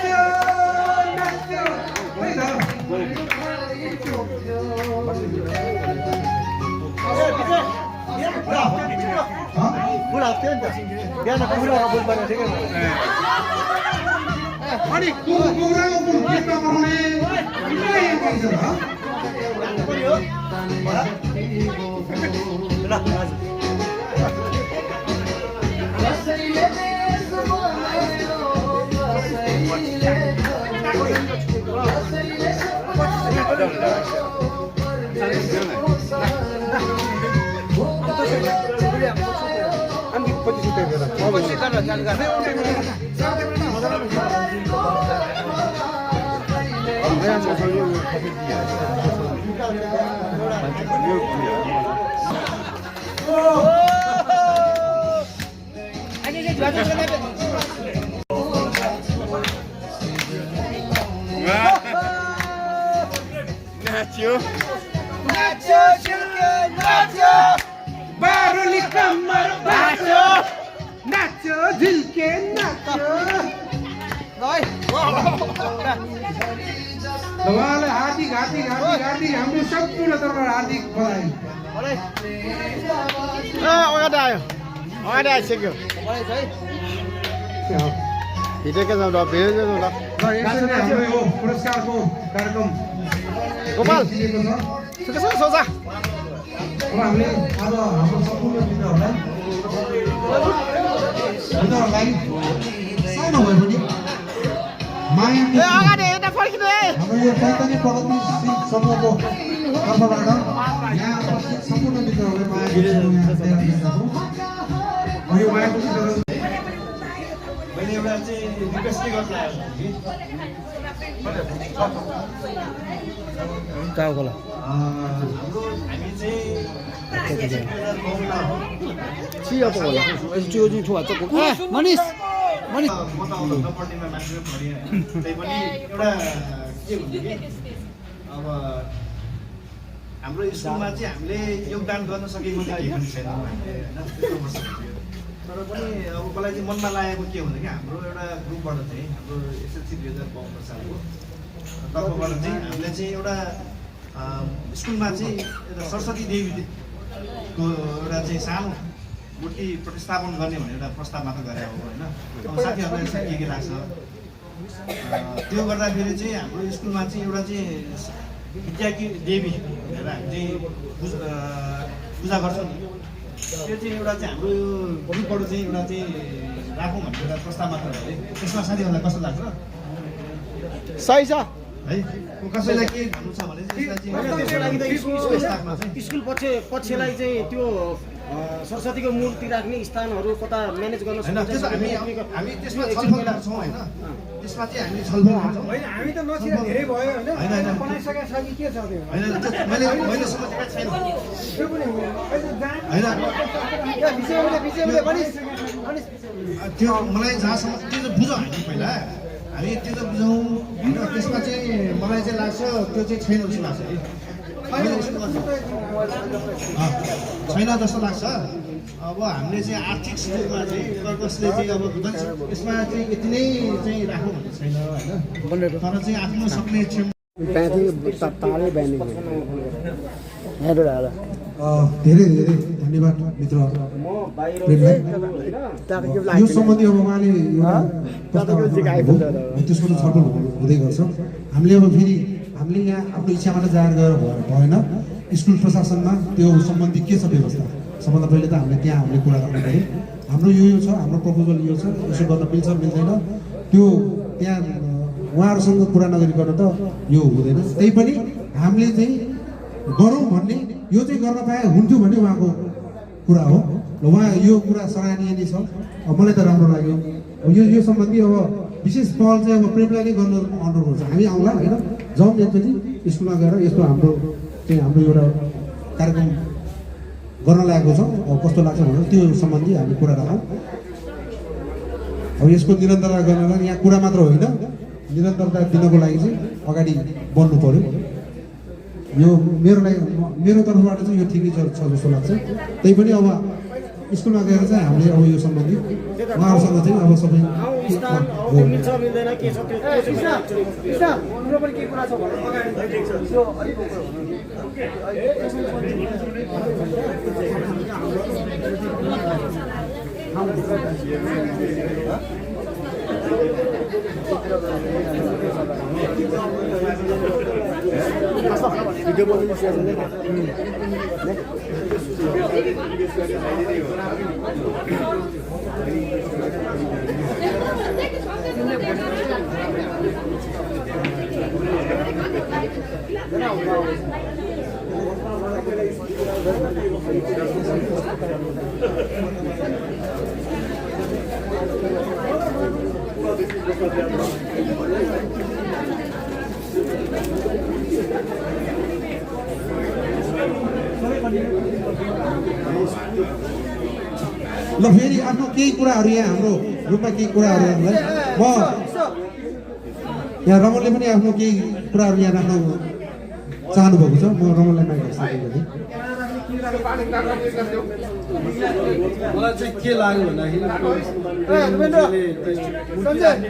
उहाँलाई हार्दिक हाम्रो सम्पूर्ण तर्फबाट हार्दिक बधाई अगाडि आइसक्यो हिँडेको छौँ ल भेट्दै छौँ ल हाम्रो यो पुरस्कारको कार्यक्रम गोपाल सोचा अब हामीले आज हाम्रो सम्पूर्ण मित्रहरूलाई सानो भए पनि माया अगाडि यता फर्किनु है हाम्रो यो चैतन्य प्रगतिशील समूहको तर्फबाट यहाँ उपस्थित सम्पूर्ण मित्रहरूलाई माया यो मायाको चित्रहरू मैले एउटा चाहिँ रिक्वेस्ट के गर्न चाउकोला हामी चाहिँ चिया होला चियोजी ठुवा चोक मनिष म त आउँदा पट्टिमा मान्छे पढेँ त्यही पनि एउटा के भन्नु कि अब हाम्रो स्कुलमा चाहिँ हामीले योगदान गर्न सकेको चाहिँ केही पनि छैन हामीले होइन त्यस्तो वर्ष थियो तर पनि अब मलाई चाहिँ मनमा लागेको के भन्दा कि हाम्रो एउटा ग्रुपबाट चाहिँ हाम्रो एसएलसी 2052 सालको तर्फबाट चाहिँ हामीले चाहिँ एउटा स्कुलमा चाहिँ एउटा सरस्वती देवीको एउटा चाहिँ सानो मूर्ति प्रतिस्थापन गर्ने भनेर एउटा प्रस्ताव मात्र गरे हो होइन अब साथीहरूलाई के लाग्छ त्यो गर्दाखेरि चाहिँ हाम्रो स्कुलमा चाहिँ एउटा चाहिँ विद्याकी देवी भनेर हामी चाहिँ पूजा गर्छौँ नि त्यो चाहिँ एउटा चाहिँ हाम्रो ग्रुपबाट चाहिँ एउटा चाहिँ राखौँ भनेर एउटा प्रस्ताव मात्र गरे त्यसमा साथीहरूलाई कस्तो लाग्छ सही छ है कसैलाई के भन्नु छ भने स्कुल पक्षलाई चाहिँ त्यो सरस्वतीको मूर्ति राख्ने स्थानहरू कता म्यानेज गर्न सक्छ हामी त्यसमा छलफल गर्छौँ होइन त्यसमा चाहिँ हामी छलफल गर्छौँ होइन हामी त नचिरा धेरै भयो होइन बनाइसकेको छ कि के छ त्यो होइन मैले सोचेको छैन त्यो पनि होइन त्यो मलाई जहाँसम्म त्यो चाहिँ बुझौँ हामी पहिला हामी त्यो चाहिँ बुझौँ होइन त्यसमा चाहिँ मलाई चाहिँ लाग्छ त्यो चाहिँ छैन जस्तो लाग्छ है छैन जस्तो लाग्छ अब हामीले चाहिँ आर्थिक स्थितिमा चाहिँ कर्कसले चाहिँ अब यसमा चाहिँ यति नै चाहिँ राखौँ भन्ने छैन होइन तर चाहिँ आफ्नो सक्ने धेरै धेरै धन्यवाद मित्र यो सम्बन्धी अब उहाँले त्यसको त छलफल हुँदै गर्छ हामीले अब फेरि हामीले यहाँ आफ्नो इच्छा मात्र जाहेर गरेर भएन स्कुल प्रशासनमा त्यो सम्बन्धी के छ व्यवस्था सबभन्दा पहिले त हामीले त्यहाँ हामीले कुरा गर्नु पऱ्यो हाम्रो यो छ हाम्रो प्रपोजल यो छ यसो गर्न मिल्छ मिल्दैन त्यो त्यहाँ उहाँहरूसँग कुरा नगरिकन त यो हुँदैन त्यही पनि हामीले चाहिँ गरौँ भन्ने यो चाहिँ गर्न पाए हुन्थ्यो भन्ने उहाँको कुरा हो र र उहाँ यो कुरा सराहनीय नै छ। मलाई त राम्रो लाग्यो। यो सम्बन्धी अब विशेष पहल चाहिँ अब प्रेमलाई नै गर्न अनुरोध गर्छ। हामी आउँला होइन, जाउँ एकचोटि स्कुलमा गएर यस्तो हाम्रो एउटा कार्यक्रम गर्न लागेको छ, अब कस्तो लाग्छ भनेर त्यो सम्बन्धी हामी कुरा राखौँ। अब यसको निरन्तरता गर्नलाई यहाँ कुरा मात्र होइन, निरन्तरता दिनको लागि चाहिँ अगाडि बढ्नु पर्यो। यो मेरो तर्फबाट चाहिँ यो ठिकै छ जस्तो लाग्छ। त्यही पनि अब स्कुलमा गएर चाहिँ हामीले अब यो सम्बन्धी उहाँहरूसँग चाहिँ अब सबै मिल्छ मिल्दैन के छ त्यो हाम्रो पनि के कुरा छ भने ल फेरि आफ्नो केही कुराहरू यहाँ हाम्रो ग्रुपमा केही कुराहरूलाई म यहाँ रमनले पनि आफ्नो केही कुराहरू यहाँ राख्न चाहनुभएको छ। म रमनलाई माइक दिन्छु। मलाई चाहिँ के लाग्यो भन्दाखेरि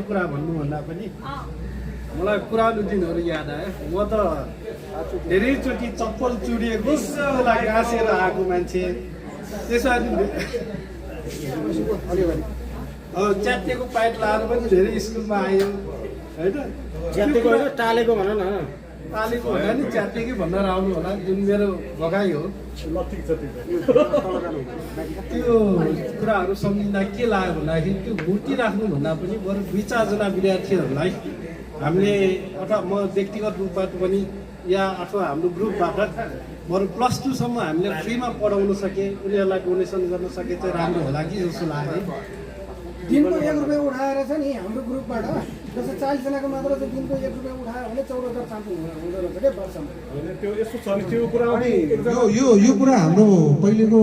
कुरा भन्नुभन्दा पनि मलाई पुरानो दिनहरू याद आयो। म त धेरैचोटि चप्पल चुडिएको गाँसेर आएको मान्छे, त्यसो अब च्यातिएको पाइप लाएर पनि धेरै स्कुलमा आयो होइन। च्यातेको होइन टालेको भन न, पालेको होला नि, च्यातिएकै भनेर आउनु होला, जुन मेरो भगाइ हो। त्यो कुराहरू सम्झिँदा के लाग्यो भन्दाखेरि त्यो मूर्ति राख्नुभन्दा पनि बरु 2-4 जना विद्यार्थीहरूलाई हामीले अथवा म व्यक्तिगत रूपबाट पनि या अथवा हाम्रो ग्रुपबाट बरु +2 हामीले फ्रीमा पढाउन सके, उनीहरूलाई डोनेसन गर्न सके चाहिँ राम्रो होला कि जस्तो लाग्यो। दिनको 1 रुपियाँ उठाएर चाहिँ नि हाम्रो ग्रुपबाट जस्तो 40 जनाको मात्र चाहिँ दिनको 1 रुपियाँ उठायो भने 14,500 हुँदो रहेछ क्या वर्षमा। यो कुरा हाम्रो पहिलेको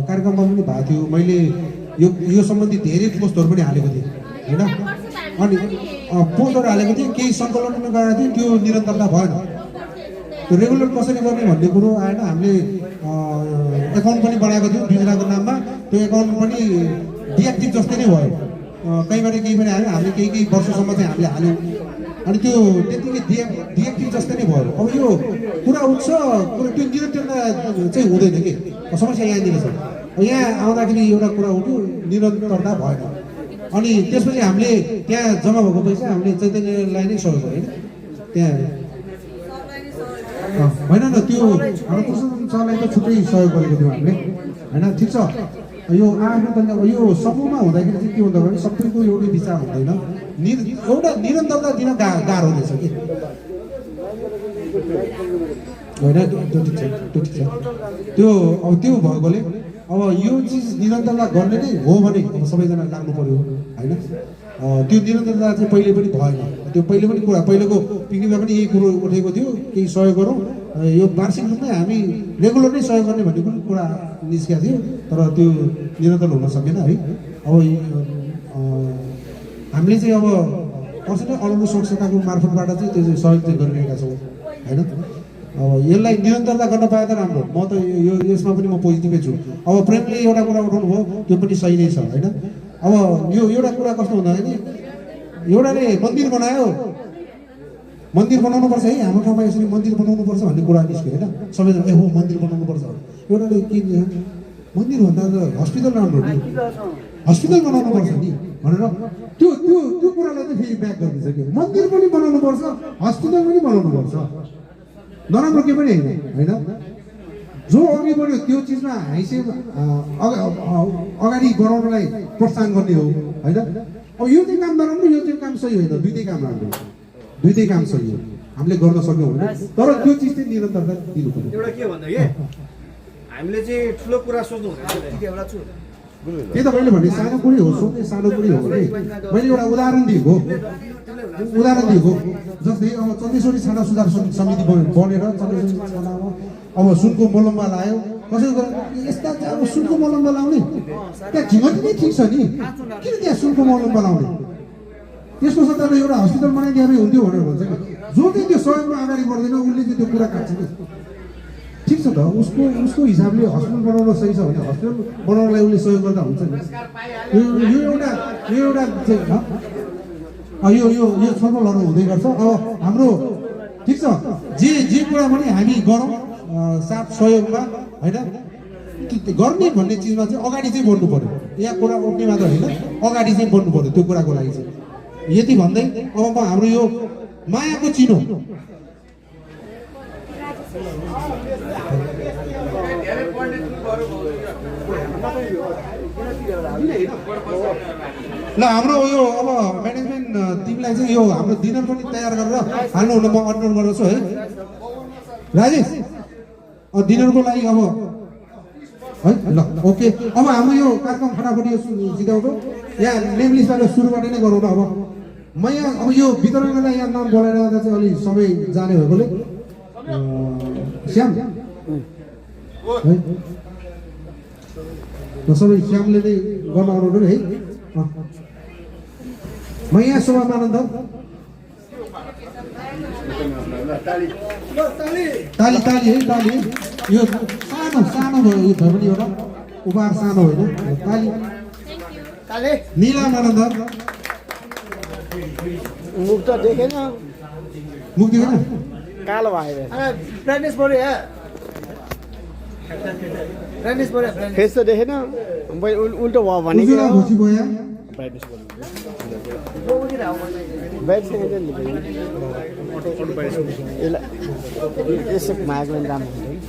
कार्यक्रममा पनि भएको थियो। मैले यो सम्बन्धी धेरै पोस्टहरू पनि हालेको थिएँ होइन। अनि पोस्टहरू हालेको थिएँ, केही सङ्कलन पनि गरेको थिएँ, त्यो निरन्तरता भएन। त्यो रेगुलर कसरी गर्ने भन्ने कुरो आएन। हामीले एकाउन्ट पनि बनाएको थियौँ 2 जनाको नाममा, त्यो एकाउन्ट पनि डिएक्टिभ जस्तै नै भयो। कहीँबाट केही पनि आयो, हामीले केही वर्षसम्म चाहिँ हामीले हाल्यौँ, अनि त्यो त्यतिकै डिएक्टिभ जस्तै नै भयो। अब यो कुरा उठ्छ, त्यो निरन्तरता चाहिँ हुँदैन कि, समस्या यहाँनिर छ। यहाँ आउँदाखेरि एउटा कुरा उठ्यो, निरन्तरता भएन। अनि त्यसपछि हामीले त्यहाँ जम्मा भएको पैसा हामीले चैतन्यलाई नै सहयोग गऱ्यो होइन। त्यहाँ होइन न, त्यो हाम्रो प्रशासन सरलाई त छुट्टै सहयोग गरेको थियौँ हामीले होइन। ठिक छ, यो आफ्नो यो समूहमा हुँदाखेरि चाहिँ के हुँदा भने सबैको एउटै विचार हुँदैन, एउटा निरन्तरता दिन गाह्रो हुँदैछ कि होइन। त्यो ठिक छ, त्यो अब त्यो भएकोले अब यो चिज निरन्तरता गर्ने नै हो भने अब सबैजना लाग्नु पर्यो होइन। त्यो निरन्तरता चाहिँ पहिले पनि भएन। त्यो पहिले पनि कुरा, पहिलेको पिकनिकमा पनि यही कुरो उठेको थियो, केही सहयोग गरौँ, यो वार्षिक रूपमै हामी रेगुलर नै सहयोग गर्ने भन्ने पनि कुरा निस्केको थियो, तर त्यो निरन्तर हुन सकेन है। अब हामीले चाहिँ अब कसैले अरूको संस्थाको मार्फतबाट चाहिँ त्यो चाहिँ सहयोग चाहिँ गरिरहेका छौँ होइन। अब यसलाई निरन्तरता गर्न पाए त राम्रो। म त यसमा पनि म पोजिटिभै छु। अब प्रेमले एउटा कुरा उठाउनु भयो, त्यो पनि सही नै छ होइन। अब यो एउटा कुरा कस्तो भन्दाखेरि एउटाले मन्दिर बनायो, मन्दिर बनाउनुपर्छ है, हाम्रो ठाउँमा यसरी मन्दिर बनाउनुपर्छ भन्ने कुरा निस्क्यो होइन। सबैजना ए हो मन्दिर बनाउनुपर्छ, एउटाले के मन्दिर भन्दा त हस्पिटल राम्रो नि, हस्पिटल बनाउनुपर्छ नि भनेर त्यो त्यो त्यो कुरालाई चाहिँ फेरि ब्याक गरिदिन्छ कि मन्दिर पनि बनाउनुपर्छ, हस्पिटल पनि बनाउनुपर्छ, नराम्रो के पनि होइन। जो अघि बढ्यो त्यो चिजमा हैसियत अगाडि बढाउनलाई प्रोत्साहन गर्ने हो होइन। अब यो चाहिँ काम नराम्रो, यो चाहिँ काम सही होइन, दुइटै काम राम्रो, दुइटै काम सही हो, हामीले गर्न सक्यौँ भने। तर त्यो चिज चाहिँ निरन्तरता दिनु पर्यो। एउटा के भन्दा कि हामीले चाहिँ ठुलो कुरा सोच्नु हुँदैन एउटा छु त्यही त मैले भने सानो कुरै हो सोध्ने सानो कुरै हो कि मैले एउटा उदाहरण दिएको जस्तै अब चन्देश्वरी छाना सुधार समिति बनेर चन्देश्वरी छानामा अब सुनको मोलम्बा लायो कसैको यस्ता अब सुनको मोलम्बा लाउने त्यहाँ झिङ्गटी नै ठिक छ नि किन त्यहाँ सुनको मोलम्बा लाउने त्यसको सट्टामा एउटा हस्पिटल बनाइदिएमै हुन्थ्यो भनेर भन्छ कि जो चाहिँ त्यो सहयोगमा अगाडि बढ्दैन उसले चाहिँ त्यो कुरा काट्छ कि ठिक छ त उसको हिसाबले हस्पिटल बनाउन सही छ भने हस्पिटल बनाउनलाई उसले सहयोग गर्दा हुन्छ नि यो एउटा यो छलफलहरू हुँदै गर्छ अब हाम्रो ठिक छ जे कुरा पनि हामी गरौँ साथ सहयोगमा होइन गर्ने भन्ने चिजमा चाहिँ अगाडि चाहिँ बढ्नु पर्यो यहाँ कुरा उठ्ने मात्र होइन अगाडि चाहिँ बढ्नु पर्यो त्यो कुराको लागि चाहिँ यति भन्दै अब म हाम्रो यो मायाको चिनो ल हाम्रो यो अब म्यानेजमेन्ट टिमलाई चाहिँ यो हाम्रो डिनर पनि तयार गरेर हाल्नु हुन म अनुरोध गर्दछु है राजेश डिनरको लागि अब है ल ओके अब हाम्रो यो कार्यक्रम फटाफट यो सिधाउँछौँ यहाँ नेम लिस्टबाट सुरुबाट नै गरौँ न अब म यहाँ अब यो वितरणको लागि यहाँ नाम बोलाएर जाँदा चाहिँ अलि सबै जाने भएकोले श्याम है सबै श्यामले नै गर्न अनुरोध है म यहाँ शोभा मानन्द ताली ताली है ताली यो सानो भयो यो पनि एउटा उपहार सानो होइन ताली निला मानन्द मुख त देखेन मुख देखेन कालो भयो फ्रेन्डेस पऱ्यो यहाँ फ्रेन्डेस पऱ्यो फेस त देखेन उल्टो भयो भने घुसी गयो यसो मागेको पनि राम्रो हुन्छ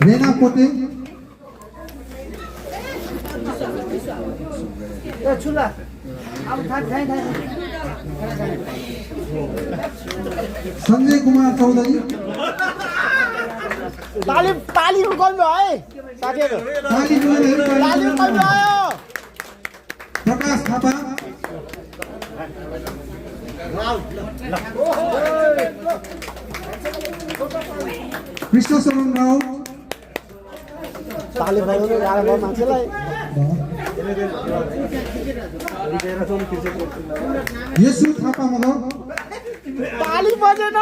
रेना पोटे छुला अब संजय कुमार चौधरी ताली गर्नु है साथीहरु ताली गर्नु आयो प्रकाश थापा कृष्ण शरण राउत ताली बजाउनु गाह्रो भयो मान्छेलाई यसु थापा मगर ताली बजेन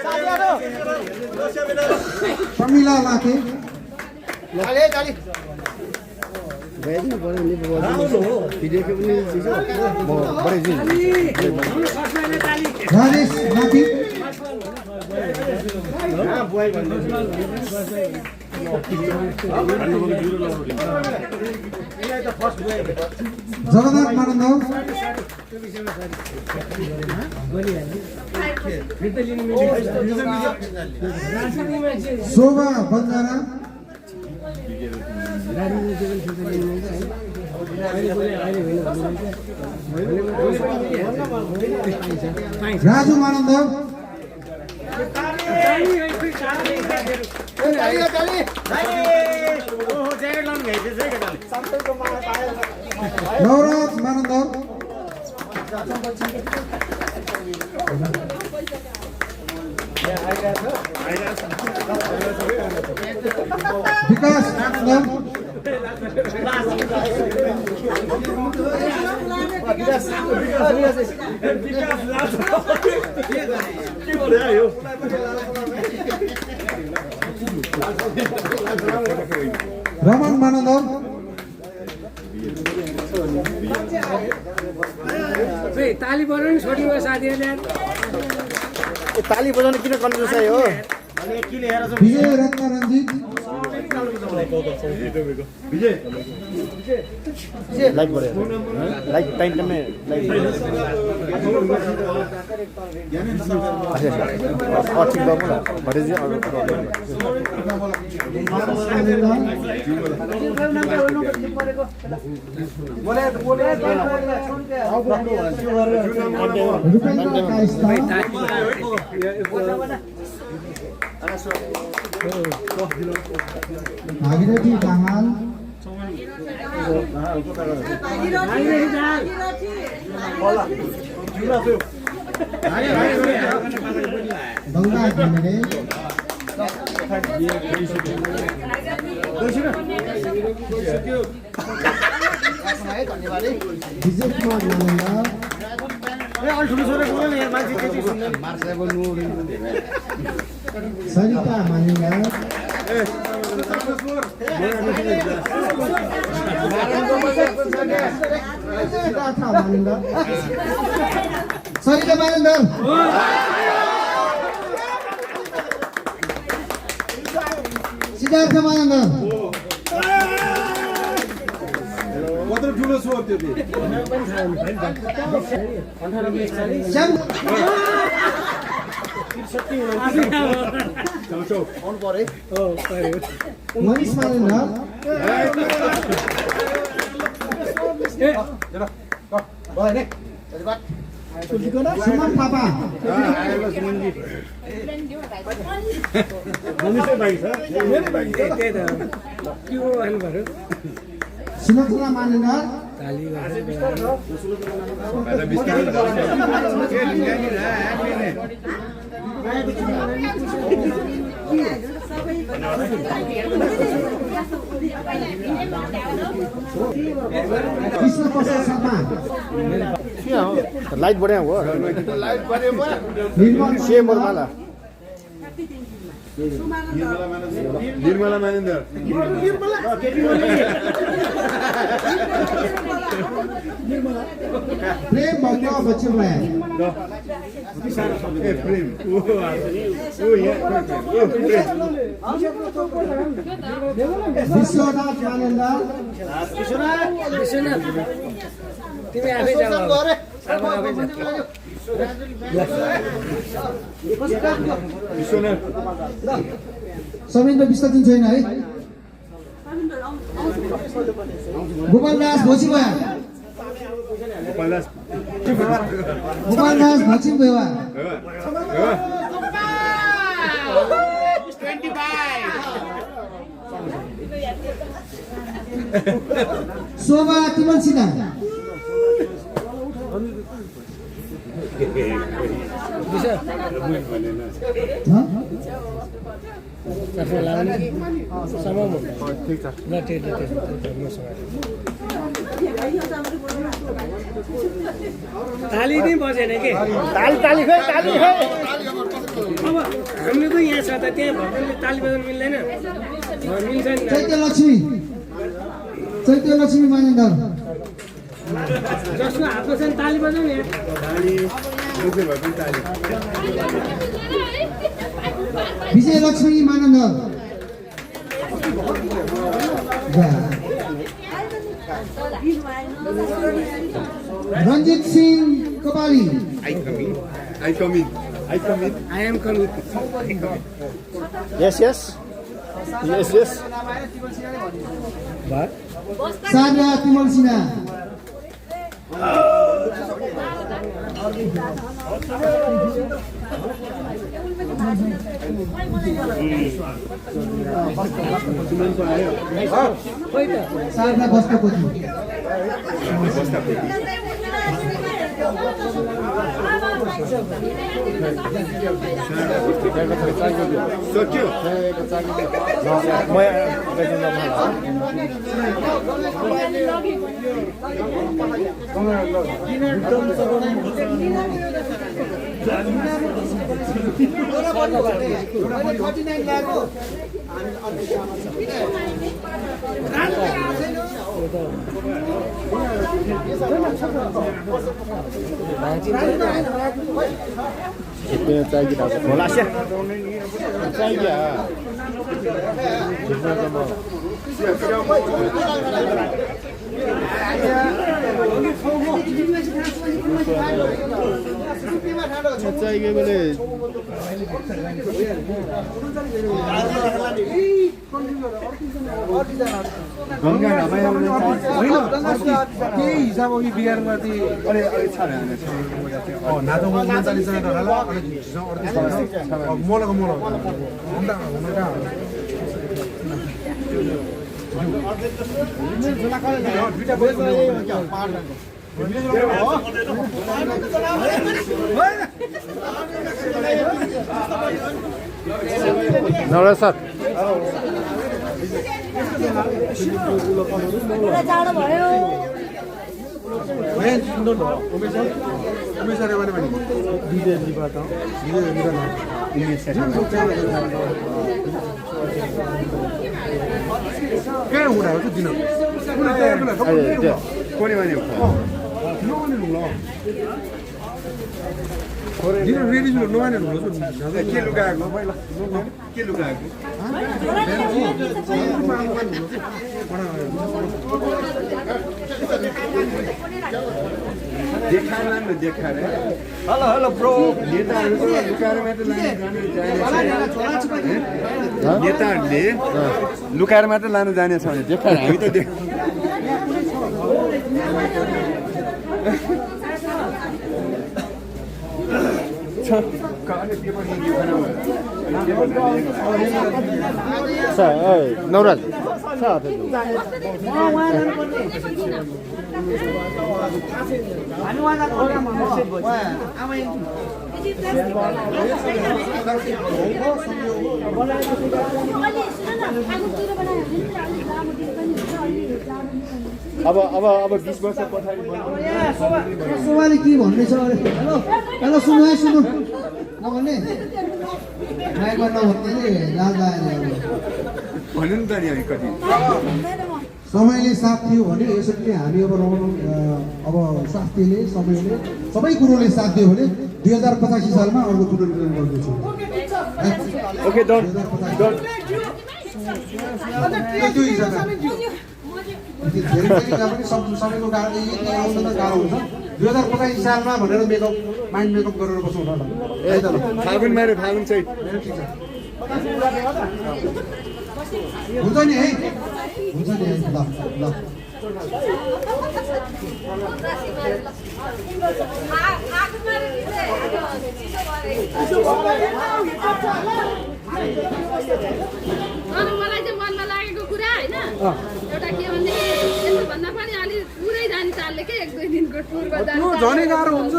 साथीहरु प्रमिला लाके ताली भेट्नु पर्यो नि भिडियोको पनि म राजेश नाथी जगन्नाथ मानन्द शोभा बन्जारा राजु मानन्द नवराज मानन्द विकास आनन्द रमन मानन्द ताली बजाउनु छोडियो साथीहरूले ताली बजाउनु किन कन्फ्युज हो विजय रत्न रञ्जित लाइक गरे लाइक टाइम टाइममै लाइक ठीक बाबु ल भरेजी अरु रूपेन्द्र कायस्थ भागीरथी दाहाल गङ्गा घिमिरे विजय कुमार सरिता मानिंगा सिद्धार्थ मानिंगा सरिता मानिंगा सिद्धार्थ मानिंगा मनीष मानिंगा सुमन थापा सुनक्षरा मानिंगा कृष्ण प्रसाद शर्मा लाइट बढ्या हो निर्मल सेमरमाला निर्मला मानिंदर प्रेम भक्त बच्चे भए विश्वनाथ मानिंदर तिमी आफै जाऊ समिन्द्र विश्व दिन छैन है गोपाल दास भोची भए गोपाल दास भोची भए शोभा तिमल सिन्हा ताली नै बजेन के ताली खै ताली खै अब हामीले त यहाँ छ त त्यहाँ भएकोले ताली बजाउन मिल्दैन मिल्छ नि चैत्य लक्ष्मी मानिंदर जसको हातमा छ ताली बजाउन विजय लक्ष्मी मानन्दर रंजीत सिंह कपाली I am coming. Yes. सारा तिमल सिन्हा सारा बस्तापति केही हिसाब अघि बिहारमा नातो 39 जना ढला अनि 38 मोलको मोल नवराज सर जाडो भयो हेलो ब्रो नेताहरूले लुकाएर मात्र लानु जाने छ भने देखाएर हामी त नवराज अब 20 वर्ष पछाडि सोवाले के भन्ने छ अरे हेलो हेलो सुन्नु है सुन्नु नभन्ने माइकमा नभन्ने लाज आएन भन्नु नि त नि कति समयले साथ थियो भने यसरी हामी अब अब शास्त्रीले समयले सबै कुरोले साथ दियो भने 2085 सालमा अर्को पुनर्निर्माण गर्दैछु ओके डन सबैको गाह्रो आउन त गाह्रो हुन्छ 2085 सालमा भनेर माइन्ड मेकअप गरेर बसौँ न फागुन मेरो फागुन चाहिँ हुन्छ नि है हुन्छ नि है ल ल मलाई चाहिँ मनमा लागेको कुरा होइन एउटा के भनेदेखि यसो भन्दा पनि अलि पुरै जाने चालले के 1-2 दिनको टुरमा जानु झनै गाह्रो हुन्छ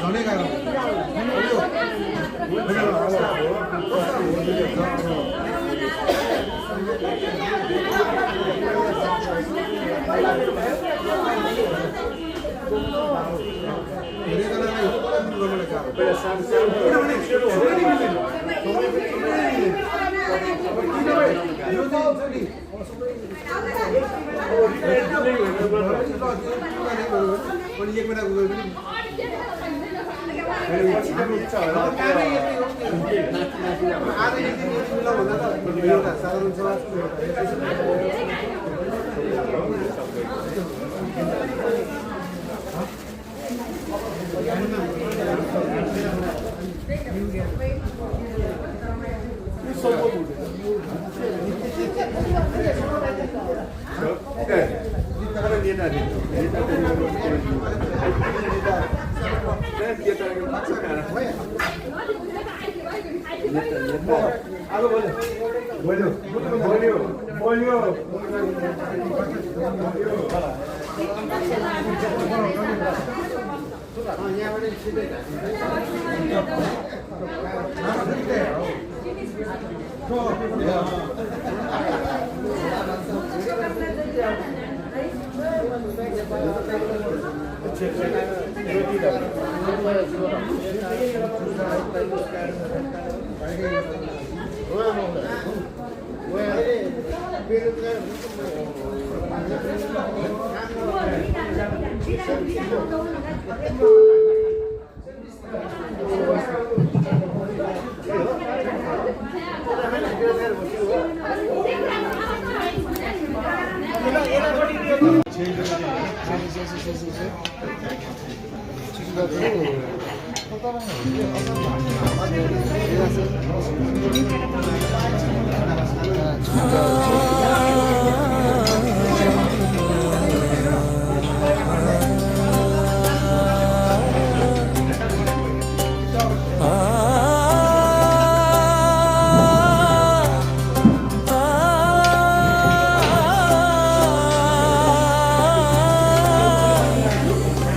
झनै गाह्रो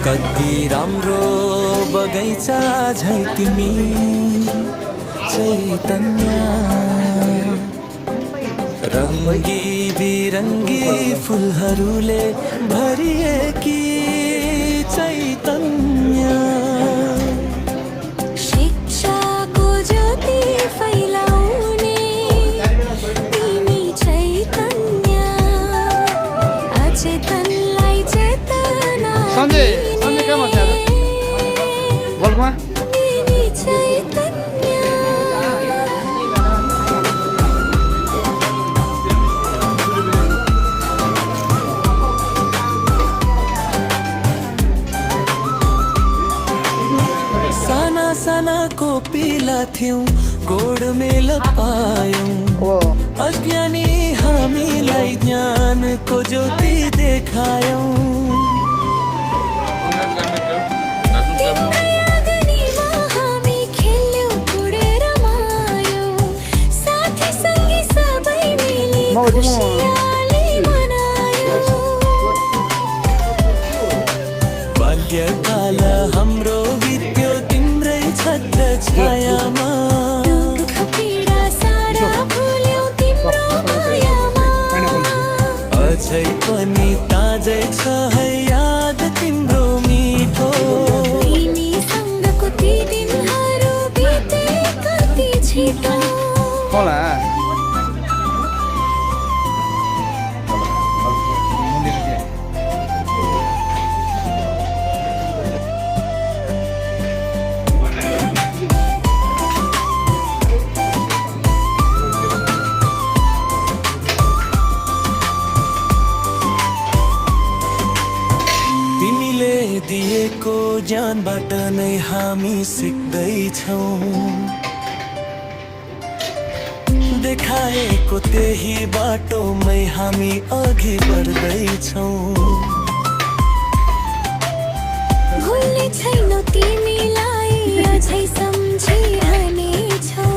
कति राम्रो बगैँचा झै तिमी चैतन्य रङ्गी बिरङ्गी फुलहरूले भरिएकी चैतन्य शिक्षाको ज्योति फैलाउने तिमी चैतन्य अचेतनलाई चेतना सञ्जय कहाँ बस्छ बल्कमा तिमी चैतन्य साना साना कोपिला थियौं गोडमेल पायौं अज्ञानी हामीलाई ज्ञानको ज्योति देखायौं बाल्यकाल हाम्रो बित्यो तिम्रै छत्र छायामा अझै पनि ताजै छ है याद तिम्रो मिठो तिमीसँगको ती दिनहरू बिते कति छिटो होला दिएको ज्ञानबाट नै हामी सिक्दैछौँ देखाएको त्यही बाटोमै हामी अघि बढ्दैछौँ भुल्ने छैनौ तिमीलाई अझै सम्झिरहनेछौ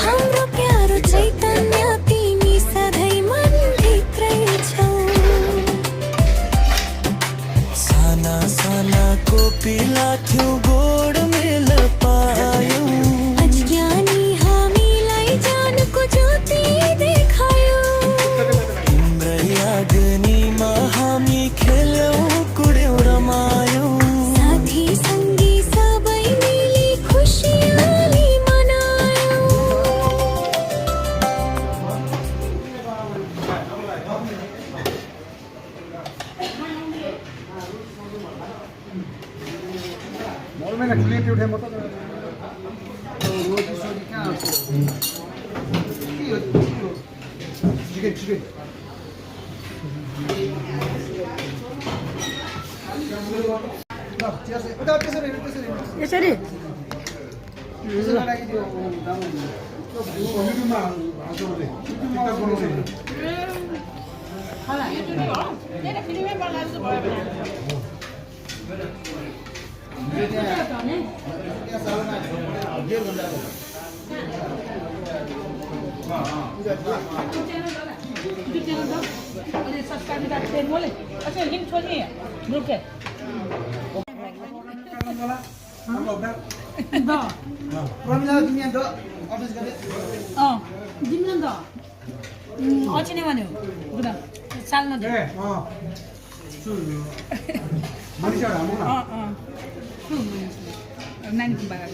हाम्रो प्यारो चैतन्य तिमी सधैँ मनभित्रै छौ साना साना कोपिला थियो गोडमेल पायौं अज्ञानी हामीलाई ज्ञानको ज्योति देखायो तिम्रै अग्निमा हामी खेल्यौं कुड्यौं रमायौं साथी सङ्गी सबै मिली खुसियाली मनायौं यसरी अचिने भन्यो चाल्न दे नानी बाबा